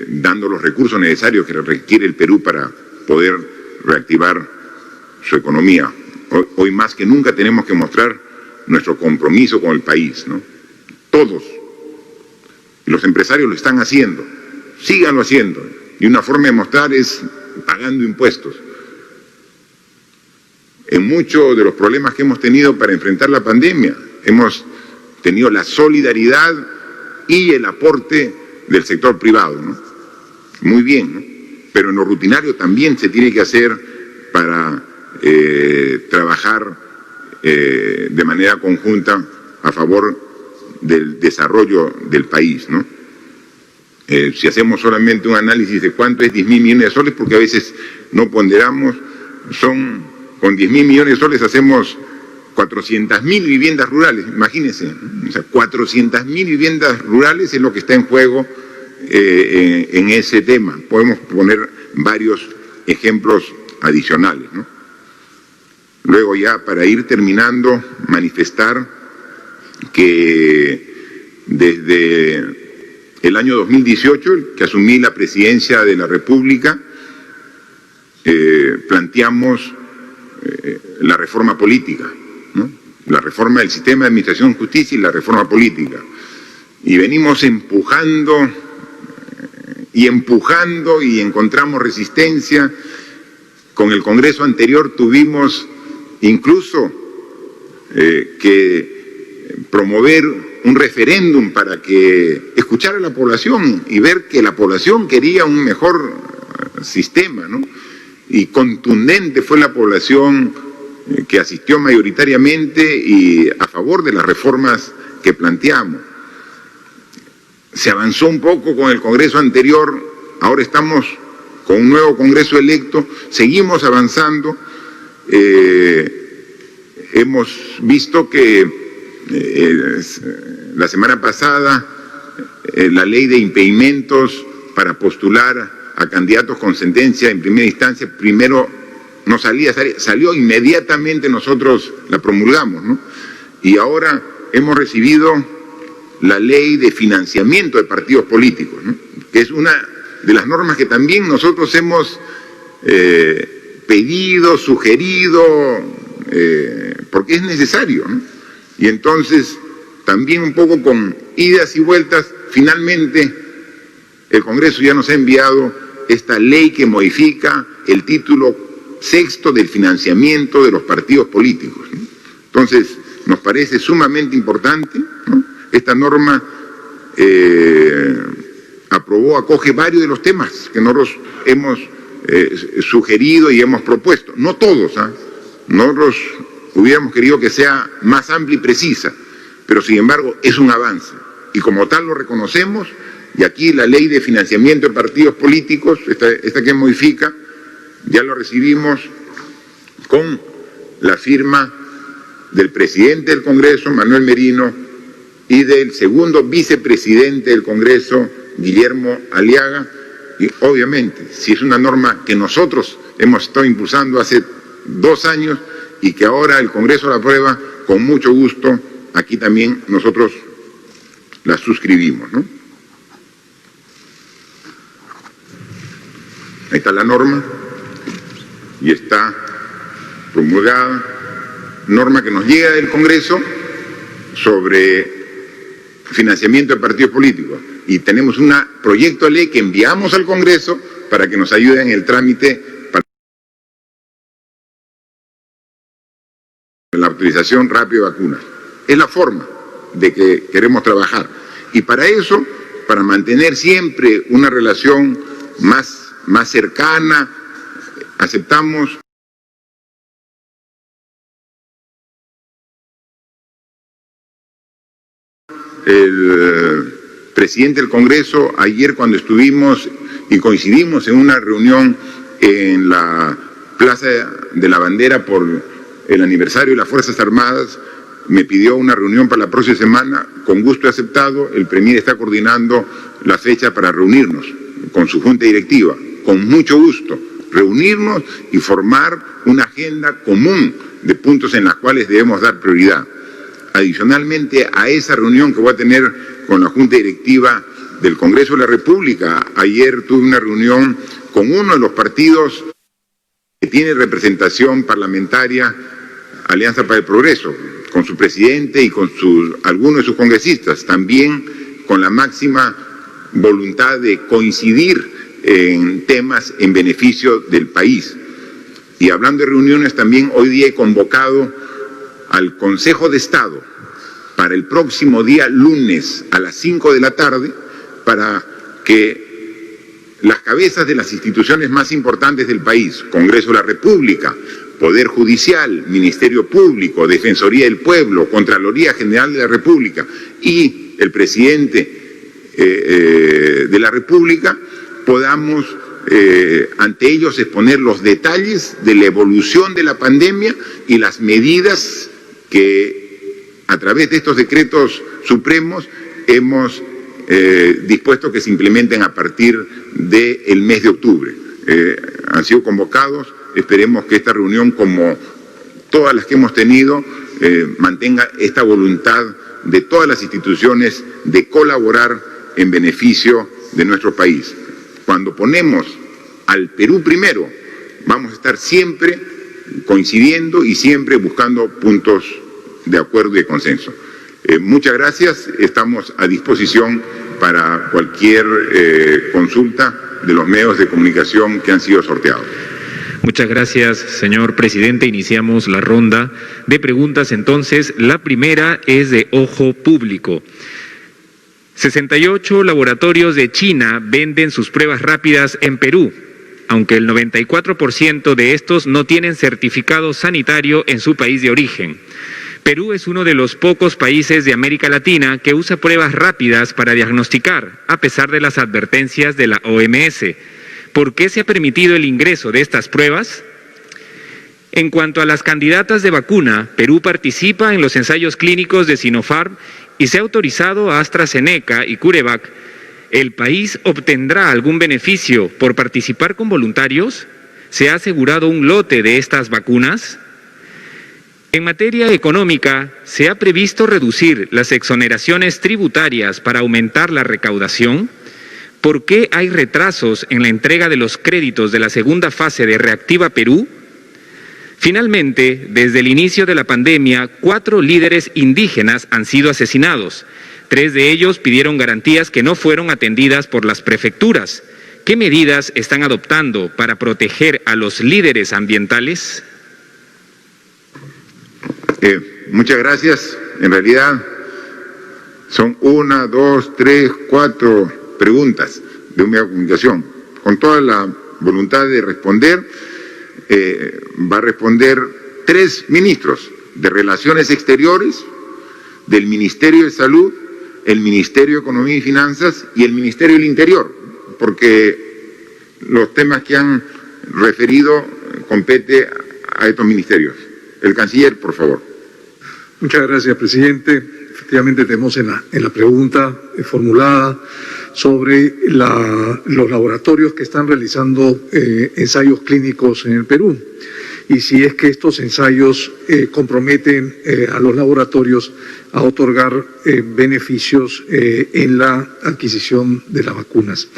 dando los recursos necesarios que requiere el Perú para poder reactivar su economía. Hoy más que nunca tenemos que mostrar nuestro compromiso con el país, ¿no? Todos. Y los empresarios lo están haciendo. Síganlo haciendo. Y una forma de mostrar es pagando impuestos. En muchos de los problemas que hemos tenido para enfrentar la pandemia, hemos tenido la solidaridad y el aporte del sector privado, ¿no? Muy bien, ¿no? Pero en lo rutinario también se tiene que hacer para trabajar de manera conjunta a favor del desarrollo del país, ¿no? Si hacemos solamente un análisis de cuánto es 10.000 millones de soles, porque a veces no ponderamos, con 10.000 millones de soles hacemos 400.000 viviendas rurales, imagínense, o sea, 400.000 viviendas rurales es lo que está en juego en ese tema. Podemos poner varios ejemplos adicionales, ¿no? Luego, ya para ir terminando, manifestar que desde el año 2018, que asumí la presidencia de la República, planteamos la reforma política, ¿no? La reforma del sistema de administración de justicia y la reforma política. Y venimos empujando y encontramos resistencia. Con el Congreso anterior tuvimos incluso que promover un referéndum para que escuchara a la población y ver que la población quería un mejor sistema, ¿no? Y contundente fue la población que asistió mayoritariamente y a favor de las reformas que planteamos. Se avanzó un poco con el Congreso anterior, ahora estamos con un nuevo Congreso electo, seguimos avanzando. Hemos visto que la semana pasada la ley de impedimentos para postular a candidatos con sentencia en primera instancia, primero no salió inmediatamente, nosotros la promulgamos, ¿no? Y ahora hemos recibido la ley de financiamiento de partidos políticos, ¿no? Que es una de las normas que también nosotros hemos pedido, sugerido, porque es necesario, ¿no? Y entonces, también un poco con idas y vueltas, finalmente el Congreso ya nos ha enviado esta ley que modifica el título 6º del financiamiento de los partidos políticos, ¿no? Entonces, nos parece sumamente importante, ¿no? Esta norma acoge varios de los temas que nosotros hemos sugerido y hemos propuesto. No todos, ¿eh? Nosotros hubiéramos querido que sea más amplia y precisa, pero sin embargo es un avance. Y como tal lo reconocemos, y aquí la ley de financiamiento de partidos políticos, esta que modifica, ya lo recibimos con la firma del presidente del Congreso, Manuel Merino, y del segundo vicepresidente del Congreso, Guillermo Aliaga. Y obviamente, si es una norma que nosotros hemos estado impulsando hace 2 años y que ahora el Congreso la aprueba, con mucho gusto, aquí también nosotros la suscribimos, ¿no? Ahí está la norma y está promulgada, norma que nos llega del Congreso sobre financiamiento de partidos políticos. Y tenemos un proyecto de ley que enviamos al Congreso para que nos ayude en el trámite para la autorización rápida de vacunas. Es la forma de que queremos trabajar. Y para eso, para mantener siempre una relación más cercana, aceptamos el presidente del Congreso ayer cuando estuvimos y coincidimos en una reunión en la Plaza de la Bandera por el aniversario de las Fuerzas Armadas, me pidió una reunión para la próxima semana, con gusto he aceptado. El Premier está coordinando la fecha para reunirnos con su junta directiva, con mucho gusto, reunirnos y formar una agenda común de puntos en las cuales debemos dar prioridad. Adicionalmente a esa reunión que voy a tener con la junta directiva del Congreso de la República, ayer tuve una reunión con uno de los partidos que tiene representación parlamentaria, Alianza para el Progreso, con su presidente y con algunos de sus congresistas, también con la máxima voluntad de coincidir en temas en beneficio del país. Y hablando de reuniones, también hoy día he convocado al Consejo de Estado para el próximo día lunes a las 5 de la tarde para que las cabezas de las instituciones más importantes del país, Congreso de la República, Poder Judicial, Ministerio Público, Defensoría del Pueblo, Contraloría General de la República y el presidente de la República, podamos ante ellos exponer los detalles de la evolución de la pandemia y las medidas que a través de estos decretos supremos hemos dispuesto que se implementen a partir del mes de octubre. Han sido convocados, esperemos que esta reunión, como todas las que hemos tenido, mantenga esta voluntad de todas las instituciones de colaborar en beneficio de nuestro país. Cuando ponemos al Perú primero, vamos a estar siempre coincidiendo y siempre buscando puntos de acuerdo y de consenso. Muchas gracias, estamos a disposición para cualquier consulta de los medios de comunicación que han sido sorteados. Muchas gracias, señor presidente. Iniciamos la ronda de preguntas. Entonces, la primera es de ojo público. 68 laboratorios de China venden sus pruebas rápidas en Perú, aunque el 94% de estos no tienen certificado sanitario en su país de origen. Perú es uno de los pocos países de América Latina que usa pruebas rápidas para diagnosticar, a pesar de las advertencias de la OMS. ¿Por qué se ha permitido el ingreso de estas pruebas? En cuanto a las candidatas de vacuna, Perú participa en los ensayos clínicos de Sinopharm y se ha autorizado a AstraZeneca y CureVac. ¿El país obtendrá algún beneficio por participar con voluntarios? ¿Se ha asegurado un lote de estas vacunas? En materia económica, ¿se ha previsto reducir las exoneraciones tributarias para aumentar la recaudación? ¿Por qué hay retrasos en la entrega de los créditos de la segunda fase de Reactiva Perú? Finalmente, desde el inicio de la pandemia, 4 líderes indígenas han sido asesinados. 3 de ellos pidieron garantías que no fueron atendidas por las prefecturas. ¿Qué medidas están adoptando para proteger a los líderes ambientales? Muchas gracias. En realidad son 1, 2, 3, 4 preguntas de un medio de comunicación. Con toda la voluntad de responder, va a responder 3 ministros de Relaciones Exteriores, del Ministerio de Salud, el Ministerio de Economía y Finanzas y el Ministerio del Interior, porque los temas que han referido compete a estos ministerios. El canciller, por favor. Muchas gracias, presidente. Efectivamente tenemos en la pregunta formulada sobre los laboratorios que están realizando ensayos clínicos en el Perú y si es que estos ensayos comprometen a los laboratorios a otorgar beneficios en la adquisición de las vacunas.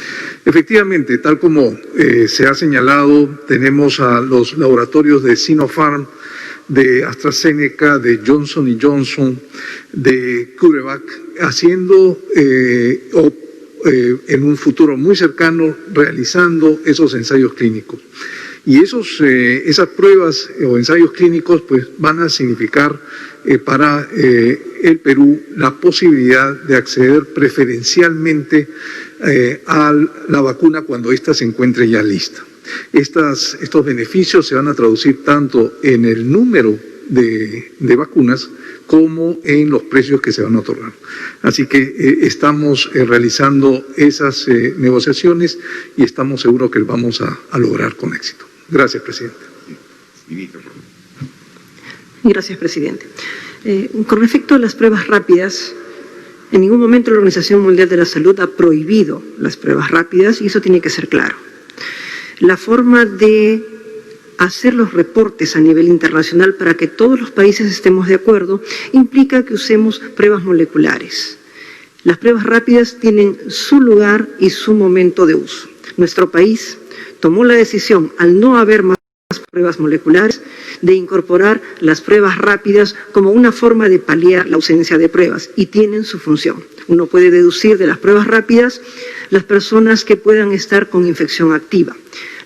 Efectivamente, tal como se ha señalado, tenemos a los laboratorios de Sinopharm de AstraZeneca, de Johnson & Johnson, de CureVac, haciendo en un futuro muy cercano, realizando esos ensayos clínicos. Y esas pruebas o ensayos clínicos pues, van a significar para el Perú la posibilidad de acceder preferencialmente a la vacuna cuando ésta se encuentre ya lista. Estos beneficios se van a traducir tanto en el número de vacunas como en los precios que se van a otorgar. Así que estamos realizando esas negociaciones y estamos seguros que lo vamos a lograr con éxito. Gracias, presidente. Gracias, presidente. Con respecto a las pruebas rápidas, en ningún momento la Organización Mundial de la Salud ha prohibido las pruebas rápidas y eso tiene que ser claro. La forma de hacer los reportes a nivel internacional para que todos los países estemos de acuerdo implica que usemos pruebas moleculares. Las pruebas rápidas tienen su lugar y su momento de uso. Nuestro país tomó la decisión, al no haber más pruebas moleculares, de incorporar las pruebas rápidas como una forma de paliar la ausencia de pruebas y tienen su función. Uno puede deducir de las pruebas rápidas las personas que puedan estar con infección activa.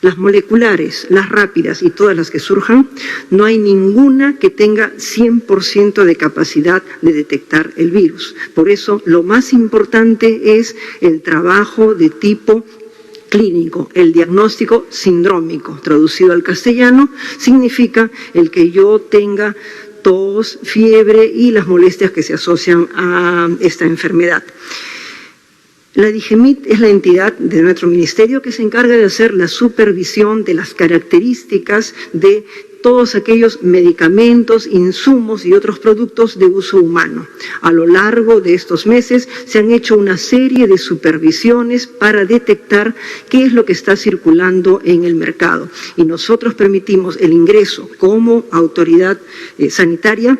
Las moleculares, las rápidas y todas las que surjan, no hay ninguna que tenga 100% de capacidad de detectar el virus. Por eso, lo más importante es el trabajo de tipo clínico. El diagnóstico sindrómico, traducido al castellano, significa el que yo tenga tos, fiebre y las molestias que se asocian a esta enfermedad. La DIGEMIT es la entidad de nuestro ministerio que se encarga de hacer la supervisión de las características de todos aquellos medicamentos, insumos y otros productos de uso humano. A lo largo de estos meses se han hecho una serie de supervisiones para detectar qué es lo que está circulando en el mercado. Y nosotros permitimos el ingreso como autoridad sanitaria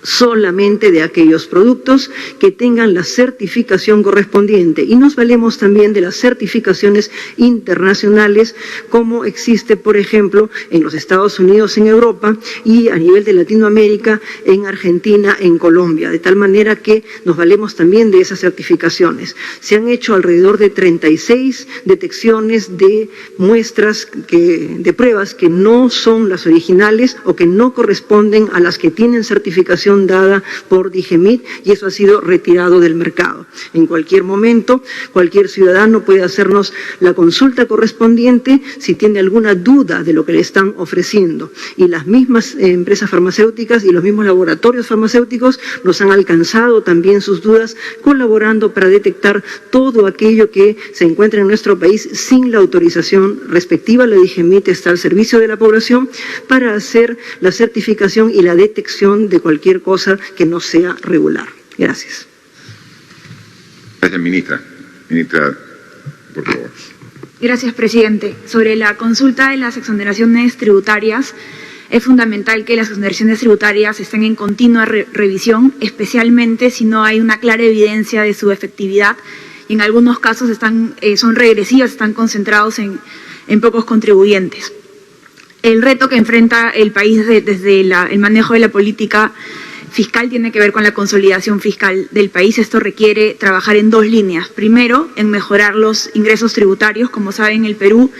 solamente de aquellos productos que tengan la certificación correspondiente y nos valemos también de las certificaciones internacionales como existe, por ejemplo, en los Estados Unidos, en Europa y a nivel de Latinoamérica, en Argentina, en Colombia, de tal manera que nos valemos también de esas certificaciones. Se han hecho alrededor de 36 detecciones de muestras de pruebas que no son las originales o que no corresponden a las que tienen certificación dada por DIGEMIT y eso ha sido retirado del mercado. En cualquier momento, cualquier ciudadano puede hacernos la consulta correspondiente si tiene alguna duda de lo que le están ofreciendo. Y las mismas empresas farmacéuticas y los mismos laboratorios farmacéuticos nos han alcanzado también sus dudas, colaborando para detectar todo aquello que se encuentra en nuestro país sin la autorización respectiva. La DIGEMIT está al servicio de la población para hacer la certificación y la detección de cualquier cosa que no sea regular. Gracias. Gracias, ministra. Ministra, por favor. Gracias, presidente. Sobre la consulta de las exoneraciones tributarias, es fundamental que las exoneraciones tributarias estén en continua revisión, especialmente si no hay una clara evidencia de su efectividad y en algunos casos son regresivas, están concentrados en pocos contribuyentes. El reto que enfrenta el país desde el manejo de la política fiscal tiene que ver con la consolidación fiscal del país. Esto requiere trabajar en dos líneas. Primero, en mejorar los ingresos tributarios. Como saben, el Perú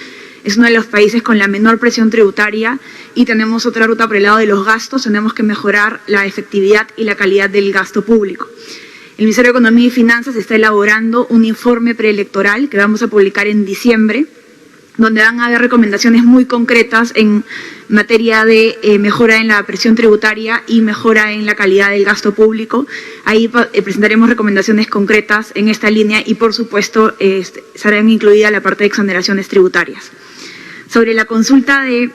es uno de los países con la menor presión tributaria y tenemos otra ruta por el lado de los gastos. Tenemos que mejorar la efectividad y la calidad del gasto público. El Ministerio de Economía y Finanzas está elaborando un informe preelectoral que vamos a publicar en diciembre, donde van a haber recomendaciones muy concretas en materia de mejora en la presión tributaria y mejora en la calidad del gasto público. Ahí presentaremos recomendaciones concretas en esta línea y, por supuesto, serán incluida la parte de exoneraciones tributarias. Sobre la consulta de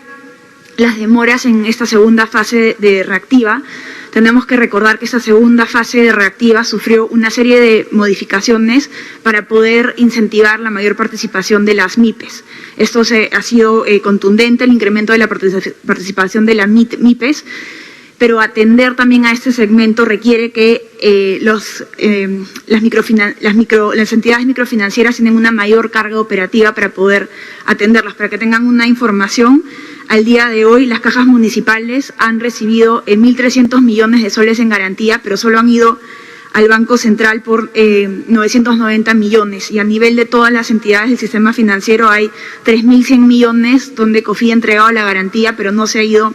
las demoras en esta segunda fase de reactiva, tenemos que recordar que esta segunda fase de reactiva sufrió una serie de modificaciones para poder incentivar la mayor participación de las MIPES. Esto ha sido contundente, el incremento de la participación de las MIPES, pero atender también a este segmento requiere que las entidades microfinancieras tienen una mayor carga operativa para poder atenderlas, para que tengan una información Al día de hoy, las cajas municipales han recibido 1.300 millones de soles en garantía, pero solo han ido al Banco Central por 990 millones. Y a nivel de todas las entidades del sistema financiero hay 3.100 millones donde COFI ha entregado la garantía, pero no se ha ido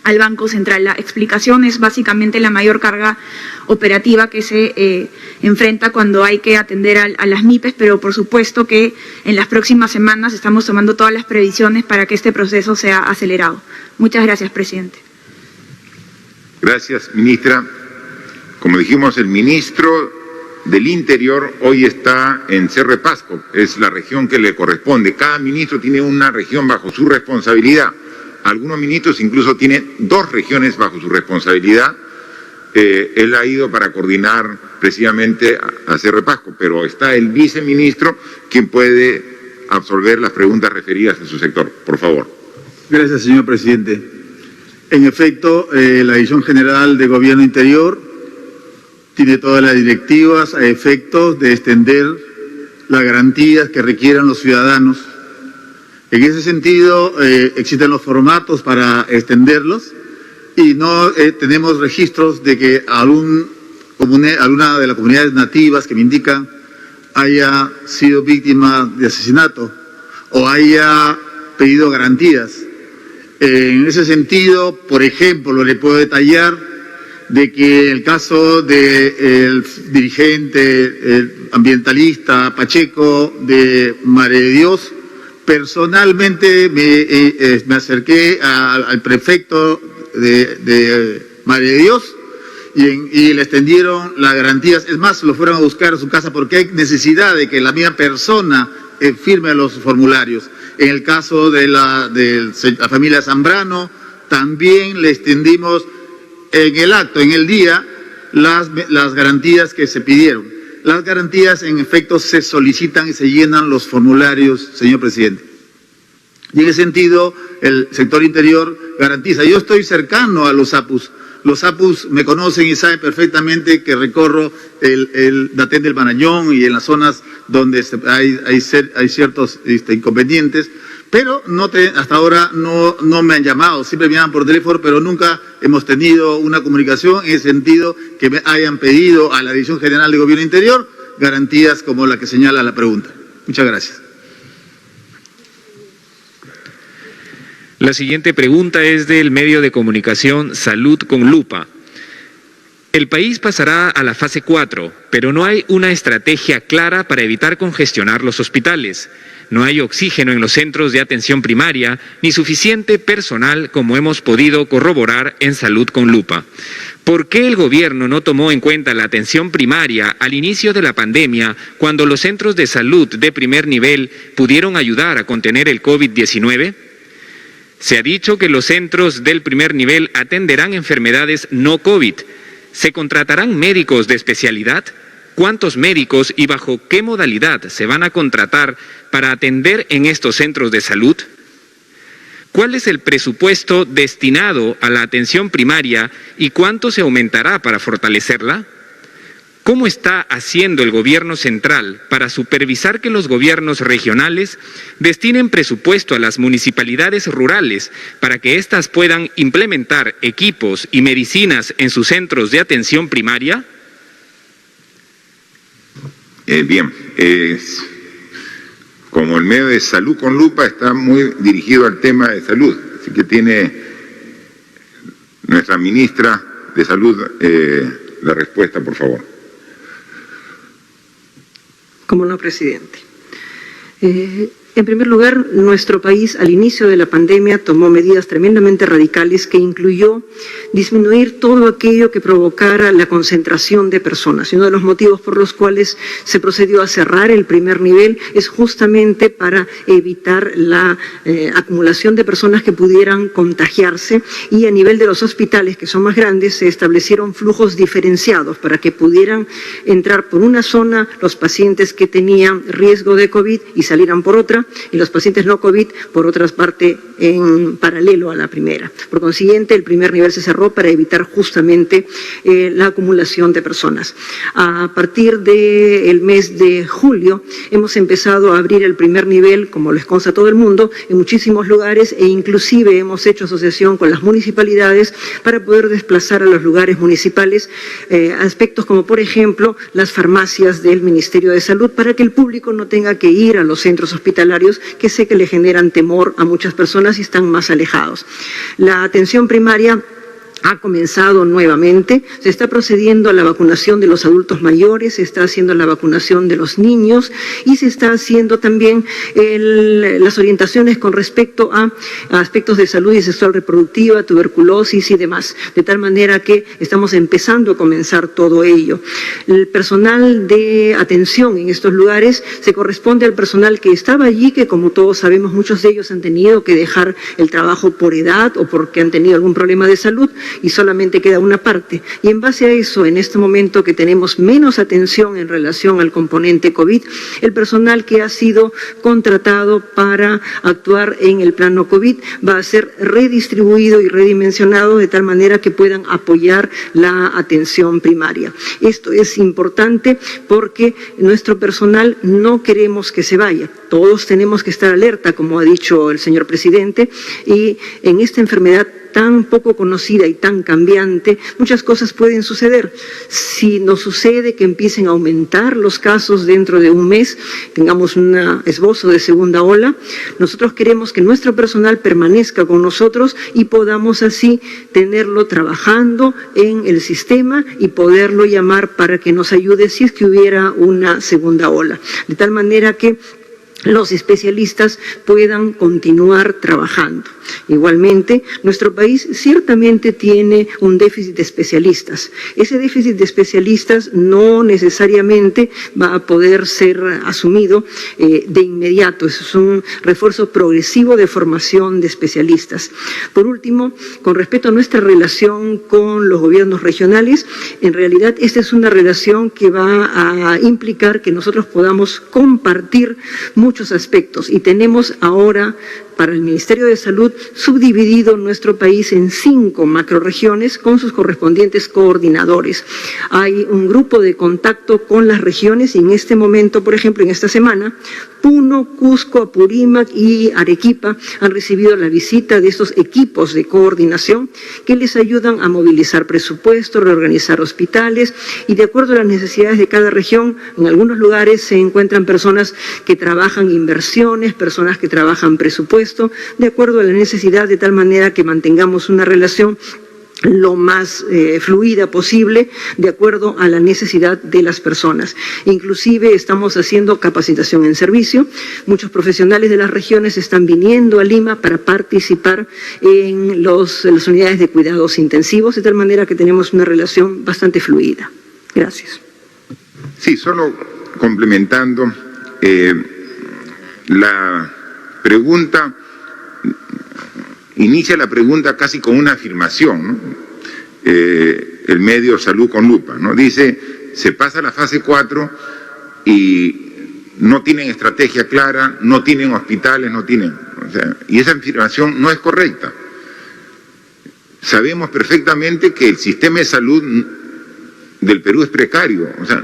al Banco Central. La explicación es básicamente la mayor carga operativa que se enfrenta cuando hay que atender a las MIPES, pero por supuesto que en las próximas semanas estamos tomando todas las previsiones para que este proceso sea acelerado. Muchas gracias, presidente. Gracias, ministra. Como dijimos, el ministro del Interior hoy está en Cerro de Pasco, es la región que le corresponde. Cada ministro tiene una región bajo su responsabilidad. Algunos ministros incluso tienen 2 regiones bajo su responsabilidad. Él ha ido para coordinar precisamente a Cerro de Pasco, pero está el viceministro quien puede absolver las preguntas referidas a su sector. Por favor. Gracias, señor presidente. En efecto, la Dirección General de Gobierno Interior tiene todas las directivas a efectos de extender las garantías que requieran los ciudadanos. En ese sentido, existen los formatos para extenderlos y no tenemos registros de que alguna de las comunidades nativas que me indican haya sido víctima de asesinato o haya pedido garantías. En ese sentido, por ejemplo, le puedo detallar de que el caso del dirigente ambientalista Pacheco de Madre de Dios, personalmente me acerqué al prefecto de Madre de Dios y le extendieron las garantías. Es más, lo fueron a buscar a su casa porque hay necesidad de que la misma persona firme los formularios. En el caso de la familia Zambrano, también le extendimos en el acto, en el día, las garantías que se pidieron. Las garantías, en efecto, se solicitan y se llenan los formularios, señor presidente. Y en ese sentido, el sector interior garantiza. Yo estoy cercano a los APUs. Los APUs me conocen y saben perfectamente que recorro el Datén del Marañón y en las zonas donde hay ciertos inconvenientes. Pero hasta ahora no me han llamado, siempre me llaman por teléfono, pero nunca hemos tenido una comunicación en el sentido que me hayan pedido a la Dirección General de Gobierno Interior garantías como la que señala la pregunta. Muchas gracias. La siguiente pregunta es del medio de comunicación Salud con Lupa. El país pasará a la fase 4, pero no hay una estrategia clara para evitar congestionar los hospitales. No hay oxígeno en los centros de atención primaria, ni suficiente personal como hemos podido corroborar en Salud con Lupa. ¿Por qué el gobierno no tomó en cuenta la atención primaria al inicio de la pandemia, cuando los centros de salud de primer nivel pudieron ayudar a contener el COVID-19? Se ha dicho que los centros del primer nivel atenderán enfermedades no COVID. ¿Se contratarán médicos de especialidad? ¿Cuántos médicos y bajo qué modalidad se van a contratar para atender en estos centros de salud? ¿Cuál es el presupuesto destinado a la atención primaria y cuánto se aumentará para fortalecerla? ¿Cómo está haciendo el gobierno central para supervisar que los gobiernos regionales destinen presupuesto a las municipalidades rurales para que éstas puedan implementar equipos y medicinas en sus centros de atención primaria? Bien, como el medio de Salud con Lupa está muy dirigido al tema de salud, así que tiene nuestra ministra de Salud la respuesta, por favor. Como no, presidente. En primer lugar, nuestro país al inicio de la pandemia tomó medidas tremendamente radicales que incluyó disminuir todo aquello que provocara la concentración de personas. Y uno de los motivos por los cuales se procedió a cerrar el primer nivel es justamente para evitar la acumulación de personas que pudieran contagiarse, y a nivel de los hospitales, que son más grandes, se establecieron flujos diferenciados para que pudieran entrar por una zona los pacientes que tenían riesgo de COVID y salieran por otra, segunda y los pacientes no COVID, por otra parte, en paralelo a la primera. Por consiguiente, el primer nivel se cerró para evitar justamente la acumulación de personas. A partir del mes de julio hemos empezado a abrir el primer nivel, como les consta a todo el mundo, en muchísimos lugares e inclusive hemos hecho asociación con las municipalidades para poder desplazar a los lugares municipales aspectos como, por ejemplo, las farmacias del Ministerio de Salud, para que el público no tenga que ir a los centros hospitalarios, que sé que le generan temor a muchas personas y están más alejados. La atención primaria ha comenzado nuevamente, se está procediendo a la vacunación de los adultos mayores, se está haciendo la vacunación de los niños y se está haciendo también las orientaciones con respecto a aspectos de salud y sexual reproductiva, tuberculosis y demás, de tal manera que estamos empezando a comenzar todo ello. El personal de atención en estos lugares se corresponde al personal que estaba allí, que como todos sabemos muchos de ellos han tenido que dejar el trabajo por edad o porque han tenido algún problema de salud, y solamente queda una parte. Y en base a eso, en este momento que tenemos menos atención en relación al componente COVID, el personal que ha sido contratado para actuar en el plano COVID va a ser redistribuido y redimensionado de tal manera que puedan apoyar la atención primaria. Esto es importante porque nuestro personal no queremos que se vaya. Todos tenemos que estar alerta, como ha dicho el señor presidente, y en esta enfermedad tan poco conocida y tan cambiante, muchas cosas pueden suceder. Si nos sucede que empiecen a aumentar los casos dentro de un mes, tengamos un esbozo de segunda ola, nosotros queremos que nuestro personal permanezca con nosotros y podamos así tenerlo trabajando en el sistema y poderlo llamar para que nos ayude si es que hubiera una segunda ola. De tal manera que los especialistas puedan continuar trabajando. Igualmente, nuestro país ciertamente tiene un déficit de especialistas. Ese déficit de especialistas no necesariamente va a poder ser asumido de inmediato. Eso es un refuerzo progresivo de formación de especialistas. Por último, con respecto a nuestra relación con los gobiernos regionales, en realidad esta es una relación que va a implicar que nosotros podamos compartir muchos aspectos y tenemos ahora para el Ministerio de Salud subdividido nuestro país en 5 macrorregiones con sus correspondientes coordinadores. Hay un grupo de contacto con las regiones y en este momento, por ejemplo, en esta semana, Puno, Cusco, Apurímac y Arequipa han recibido la visita de estos equipos de coordinación que les ayudan a movilizar presupuestos, reorganizar hospitales y de acuerdo a las necesidades de cada región, en algunos lugares se encuentran personas que trabajan inversiones, personas que trabajan presupuestos, de acuerdo a la necesidad, de tal manera que mantengamos una relación lo más fluida posible, de acuerdo a la necesidad de las personas. Inclusive estamos haciendo capacitación en servicio. Muchos profesionales de las regiones están viniendo a Lima para participar en las unidades de cuidados intensivos, de tal manera que tenemos una relación bastante fluida. Gracias. Sí, solo complementando la pregunta. Inicia la pregunta casi con una afirmación, ¿no? El medio Salud con Lupa, ¿no? Dice, se pasa a la fase 4 y no tienen estrategia clara, no tienen hospitales, no tienen... O sea, y esa afirmación no es correcta. Sabemos perfectamente que el sistema de salud del Perú es precario, o sea,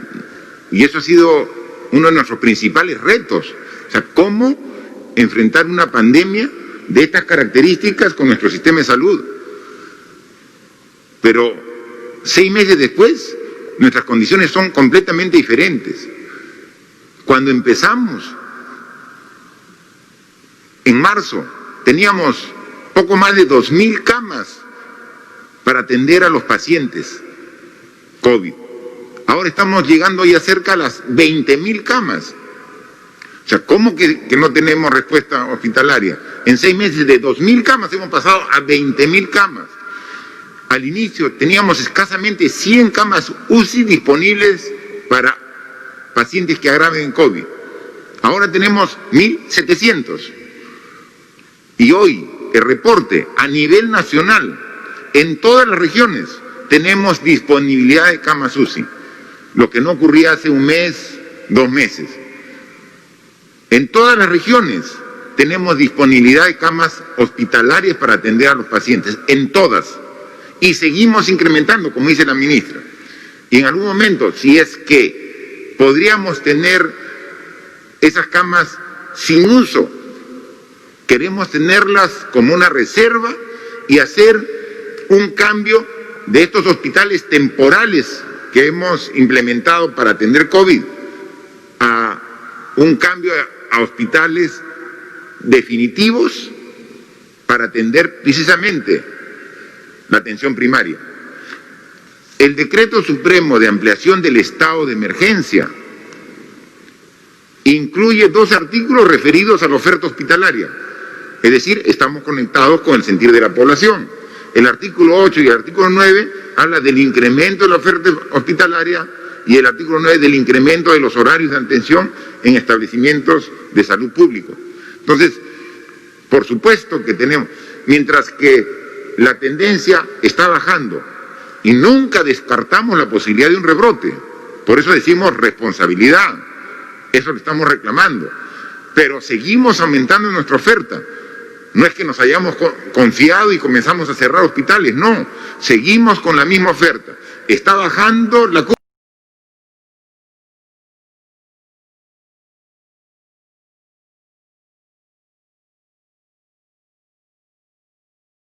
y eso ha sido uno de nuestros principales retos. O sea, ¿cómo enfrentar una pandemia de estas características con nuestro sistema de salud? Pero 6 meses después, nuestras condiciones son completamente diferentes. Cuando empezamos, en marzo, teníamos poco más de 2.000 camas para atender a los pacientes COVID. Ahora estamos llegando ya cerca a las 20.000 camas. O sea, ¿cómo que no tenemos respuesta hospitalaria? En 6 meses de 2.000 camas hemos pasado a 20.000 camas. Al inicio teníamos escasamente 100 camas UCI disponibles para pacientes que agraven COVID. Ahora tenemos 1.700. Y hoy el reporte a nivel nacional, en todas las regiones, tenemos disponibilidad de camas UCI. Lo que no ocurría hace un mes, 2 meses. En todas las regiones tenemos disponibilidad de camas hospitalarias para atender a los pacientes, en todas. Y seguimos incrementando, como dice la ministra. Y en algún momento, si es que podríamos tener esas camas sin uso, queremos tenerlas como una reserva y hacer un cambio de estos hospitales temporales que hemos implementado para atender COVID a un cambio a hospitales definitivos para atender precisamente la atención primaria. El decreto supremo de ampliación del estado de emergencia incluye 2 artículos referidos a la oferta hospitalaria, es decir, estamos conectados con el sentir de la población. El artículo 8 y el artículo 9 habla del incremento de la oferta hospitalaria y el artículo 9 del incremento de los horarios de atención en establecimientos de salud público. Entonces, por supuesto que tenemos, mientras que la tendencia está bajando y nunca descartamos la posibilidad de un rebrote, por eso decimos responsabilidad, eso lo estamos reclamando, pero seguimos aumentando nuestra oferta. No es que nos hayamos confiado y comenzamos a cerrar hospitales, no, seguimos con la misma oferta. Está bajando la